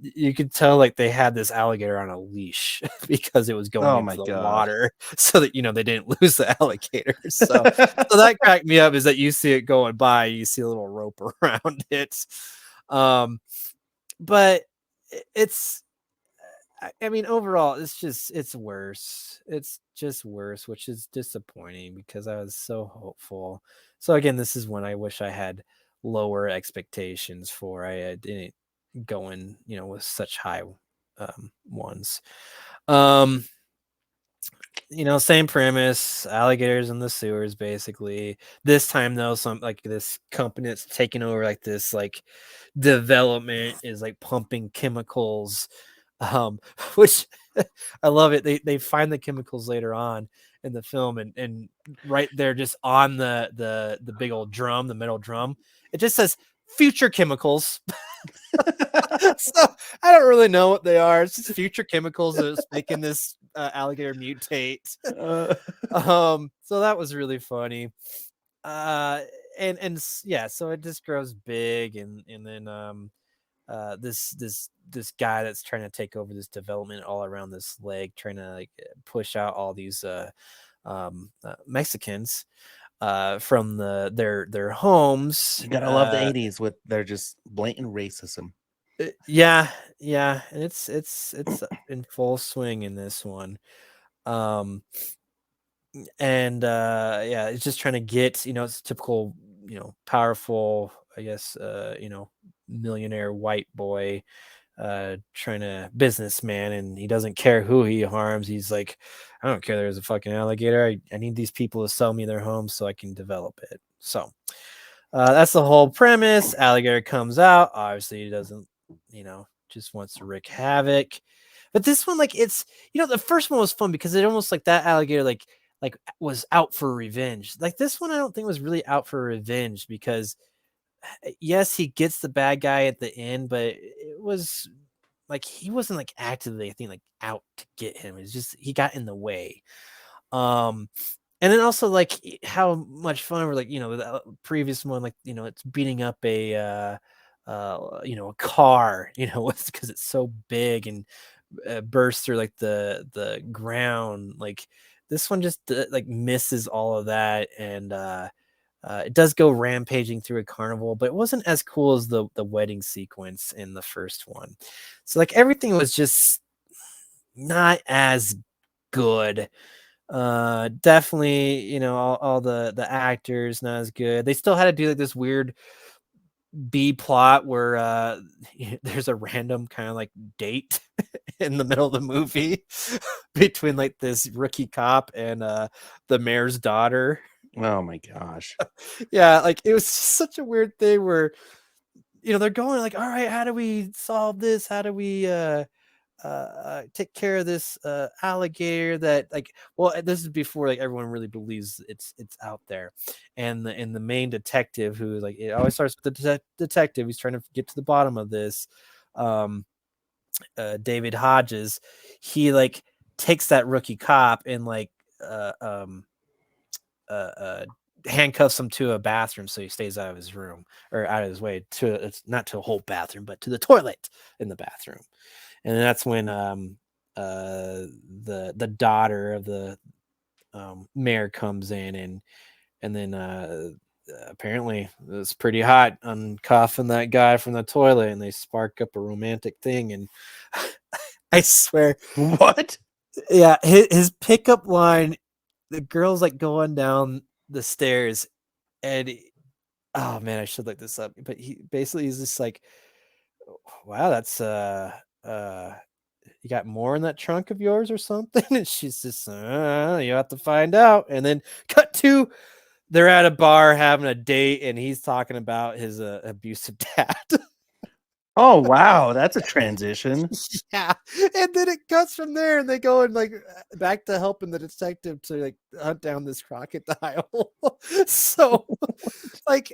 you could tell like they had this alligator on a leash because it was going Oh into my the god. water so that they didn't lose the alligator. So that cracked me up, is that you see it going by, you see a little rope around it. But it's I mean, overall, it's worse. It's just worse, which is disappointing because I was so hopeful. So again, this is one I wish I had lower expectations for. I didn't go in, with such high ones. Um, same premise, alligators in the sewers, basically. This time though, some like this company that's taking over like this like development is like pumping chemicals, which I love it. They find the chemicals later on in the film, and right there just on the big old drum, the metal drum, it just says future chemicals. So I don't really know what they are. It's just future chemicals that's making this alligator mutate. So that was really funny. Yeah, so it just grows big, and then this guy that's trying to take over this development all around this lake, trying to like push out all these Mexicans from their homes. You gotta love the 80s with their just blatant racism. Yeah, and it's in full swing in this one. Um and yeah, it's just trying to get, it's typical, powerful, I guess, millionaire white boy trying to businessman, and he doesn't care who he harms. He's like, I don't care. There's a fucking alligator. I need these people to sell me their home so I can develop it. So that's the whole premise. Alligator comes out. Obviously, he doesn't, just wants to wreak havoc. But this one, like, it's, the first one was fun because it almost like that alligator, like was out for revenge. Like this one, I don't think was really out for revenge because yes, he gets the bad guy at the end, but it was like he wasn't like actively, I think, like out to get him. It's just he got in the way. Um, and then also like how much fun we're like, the previous one, like, it's beating up a a car, because it's so big and bursts through like the ground. Like this one just like misses all of that, and it does go rampaging through a carnival, but it wasn't as cool as the wedding sequence in the first one. So like everything was just not as good. Definitely, all the actors not as good. They still had to do like this weird B plot where there's a random kind of like date in the middle of the movie between like this rookie cop and the mayor's daughter. Oh my gosh. Yeah, like it was such a weird thing where they're going like, all right, how do we solve this? How do we take care of this alligator that, like, well, this is before like everyone really believes it's out there, and the main detective, who, like, it always starts with the detective, he's trying to get to the bottom of this, David Hodges, he like takes that rookie cop and like handcuffs him to a bathroom so he stays out of his room, or out of his way, to, it's not to a whole bathroom, but to the toilet in the bathroom. And then that's when the daughter of the mayor comes in, and then apparently it's pretty hot uncuffing that guy from the toilet, and they spark up a romantic thing. And I swear, What? yeah, his pickup line, the girl's like going down the stairs, and oh man, I should look this up, but he's just like, wow, that's you got more in that trunk of yours or something? And she's just, you have to find out. And then cut to, they're at a bar having a date, and he's talking about his abusive dad. Oh wow, that's a transition. Yeah, and then it cuts from there, and they go and like back to helping the detective to like hunt down this crocodile. So, like,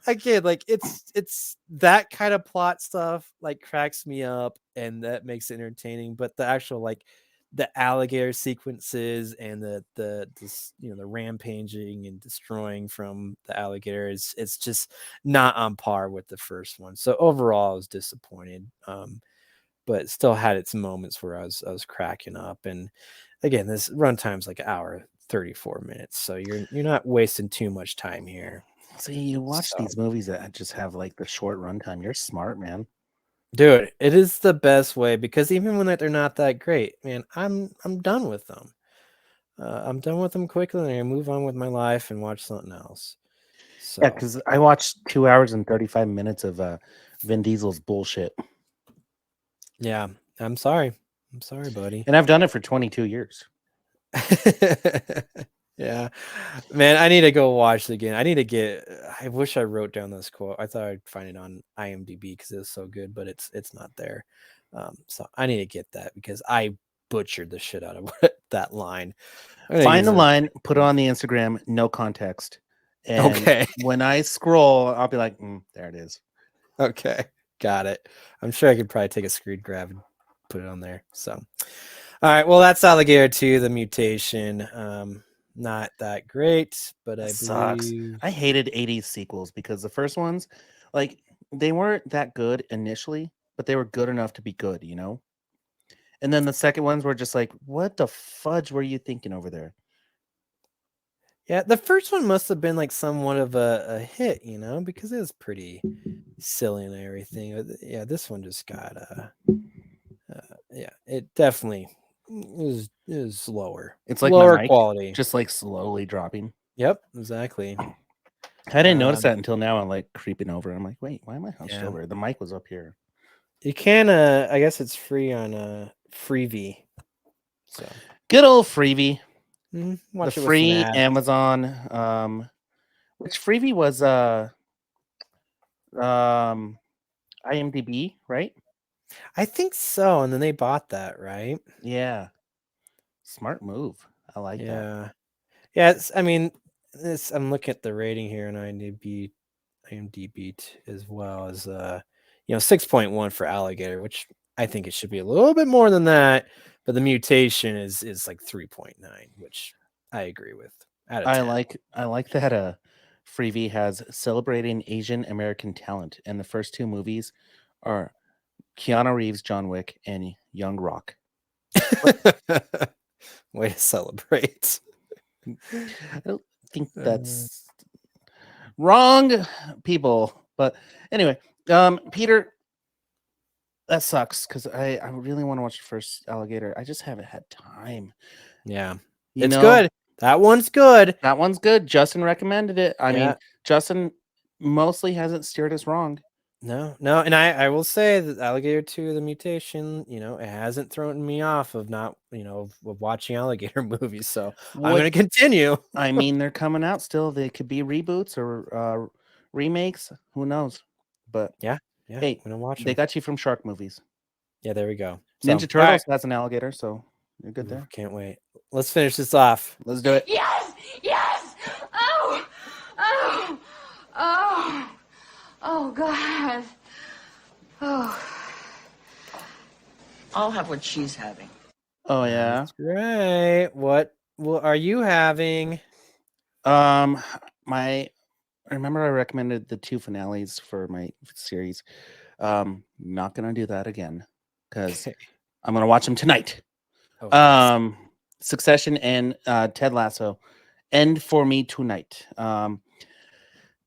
again, like it's that kind of plot stuff like cracks me up, and that makes it entertaining. But the actual, like, the alligator sequences and the rampaging and destroying from the alligator it's just not on par with the first one. So overall, I was disappointed. But still had its moments where I was cracking up. And again, this runtime's like an hour 34 minutes, so you're not wasting too much time here. See, you watch these movies that just have like the short runtime. You're smart, man. Dude, it is the best way, because even when they're not that great, man, I'm done with them. I'm done with them quickly, and I move on with my life and watch something else. So Yeah, because I watched 2 hours and 35 minutes of Vin Diesel's bullshit. yeah, I'm sorry, buddy. And I've done it for 22 years. Yeah, man, I need to go watch it again. I wish I wrote down this quote. I thought I'd find it on IMDb because it was so good, but it's not there. So I need to get that because I butchered the shit out of that line. Find the line, put it on the Instagram, no context. And okay. When I scroll, I'll be like, there it is. Okay, got it. I'm sure I could probably take a screen grab and put it on there. So, all right. Well, that's Alligator 2, the Mutation. Not that great, but I Sucks. believe I hated 80s sequels because the first ones, like, they weren't that good initially, but they were good enough to be good, And then the second ones were just like, what the fudge were you thinking over there? Yeah, the first one must have been like somewhat of a hit, because it was pretty silly and everything. Yeah, this one just got yeah, it definitely is lower. It's like lower my mic, quality. just like slowly dropping. Yep, exactly. I didn't notice that until now. I'm like creeping over. I'm like, wait, why am I hunched Yeah. over? The mic was up here. You can I guess it's free on Freevee. So Good old Freebie, the watch it with some free ads. Amazon. Which Freebie was IMDb, right? I think so, and then they bought that, right? Yeah, smart move. I like that. Yeah. Yeah, I mean, I'm looking at the rating here on IMDb as well as 6.1 for Alligator, which I think it should be a little bit more than that, but the Mutation is like 3.9, which I agree with. Out of 10. I like that Freebie has celebrating Asian American talent, and the first two movies are Keanu Reeves, John Wick, and Young Rock. Way to celebrate. I don't think that's wrong, people. But anyway, Peter, that sucks because I really want to watch the first Alligator. I just haven't had time. Yeah. You It's know, good. That one's good. that one's good. Justin recommended it. I mean, Yeah. Justin mostly hasn't steered us wrong. No, and I will say that Alligator 2, the Mutation, it hasn't thrown me off of not, of watching Alligator movies. So I'm What going to continue. I mean, they're coming out still. They could be reboots or remakes. Who knows? But Yeah. hey, I'm going to watch they them. got you from shark movies. Yeah, there we go. So, Ninja Turtles has an alligator, so you're good there. Can't wait. Let's finish this off. Let's do it. Yes! Yes! Oh! Oh! Oh! Oh, God. Oh. I'll have what she's having. Oh yeah. That's right. What are you having? Remember I recommended the 2 finales for my series. Not gonna do that again because I'm gonna watch them tonight. Oh, Succession and Ted Lasso end for me tonight.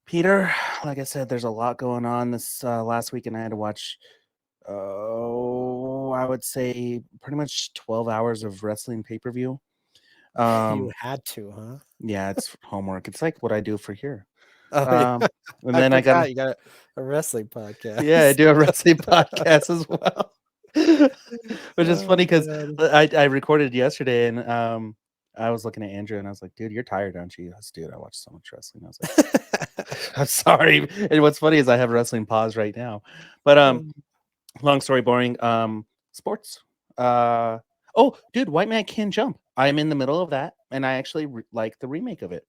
Peter, like I said, there's a lot going on this last week, and I had to watch I would say pretty much 12 hours of wrestling pay-per-view. you had to, huh? Yeah, it's homework. It's like what I do for here. Oh, yeah. And then I got you got a wrestling podcast. yeah, I do a wrestling podcast as well. Which is funny because I recorded yesterday and I was looking at Andrew and I was like, dude, you're tired, aren't you? He goes, dude, I watch so much wrestling. I was like, I'm sorry. And what's funny is I have wrestling pause right now. But long story boring. Sports. Oh, dude, White Man Can't Jump. I'm in the middle of that, and I actually like the remake of it.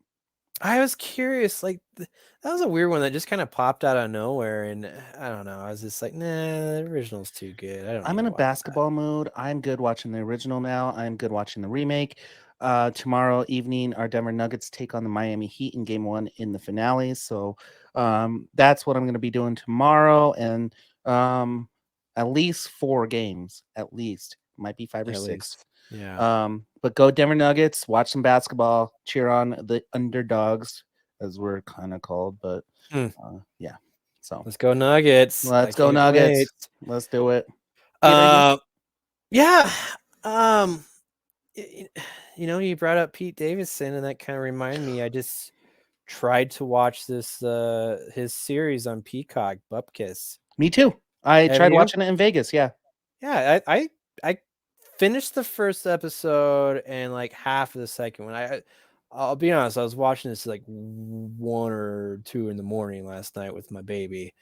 I was curious, like that was a weird one that just kind of popped out of nowhere, and I don't know. I was just like, nah, the original's too good. I'm in a basketball mood. I'm good watching the original now. I'm good watching the remake. Tomorrow evening, our Denver Nuggets take on the Miami Heat in Game 1 in the finale. So that's what I'm going to be doing tomorrow, and at least 4 games. At least might be 5 or 6. Yeah. But go Denver Nuggets, watch some basketball, cheer on the underdogs, as we're kind of called. But yeah, so Let's go Nuggets. let's go Nuggets. Let's do it. Yeah. You brought up Pete Davidson, and that kind of reminded me. I just tried to watch this his series on Peacock, Bupkis. Me too. I tried watching it in Vegas. Yeah. Yeah, I finished the first episode and like half of the second one. I'll be honest, I was watching this like 1 or 2 in the morning last night with my baby.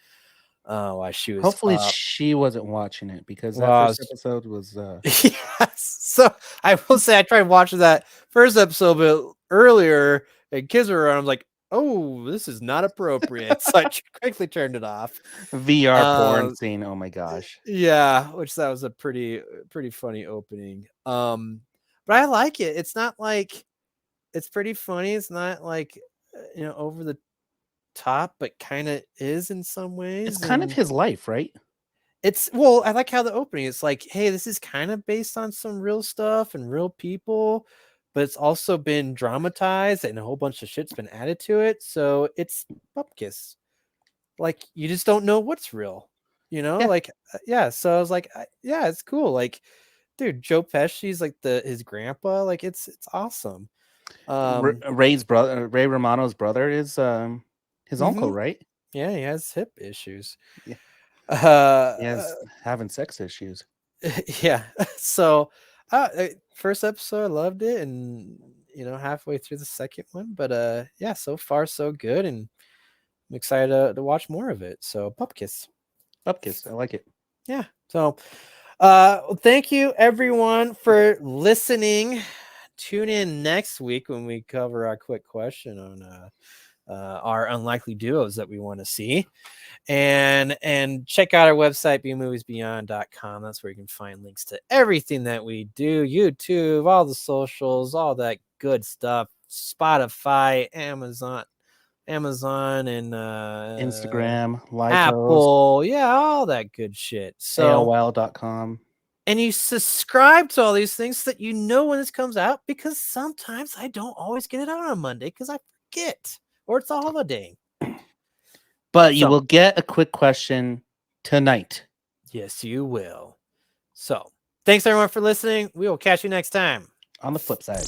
While she was hopefully up. she wasn't watching it because that first episode was yes. So I will say I tried watching that first episode a bit earlier and kids were around. I'm like, oh, this is not appropriate. So I quickly turned it off. VR porn scene. Oh my gosh. Yeah, which that was a pretty funny opening. But I like it. It's not like it's pretty funny. It's not like over the top, but kind of is in some ways. It's kind of his life, right? I like how the opening, it's like, hey, this is kind of based on some real stuff and real people, but it's also been dramatized and a whole bunch of shit's been added to it. So it's Bupkis. Like, you just don't know what's real, like, yeah. So I was like, yeah, it's cool. Like, dude, Joe Pesci's like his grandpa. Like, it's awesome. Ray's brother, Ray Romano's brother, is his uncle, right? Yeah, he has hip issues. Yeah. Yes, having sex issues. Yeah. So, first episode, I loved it, and halfway through the second one, but yeah, so far so good, and I'm excited to watch more of it. So, Pupkiss. Upkiss, I like it. Yeah. So, thank you everyone for listening. Tune in next week when we cover our quick question on our unlikely duos that we want to see. And check out our website, bmoviesbeyond.com. That's where you can find links to everything that we do, YouTube, all the socials, all that good stuff, Spotify, Amazon, and Instagram, Lycos, Apple, yeah, all that good shit. So AOL.com. and you subscribe to all these things so that you know when this comes out, because sometimes I don't always get it out on Monday because I forget or it's a holiday. But you So- will get a quick question tonight. Yes, you will. So thanks everyone for listening. We will catch you next time. On the flip side.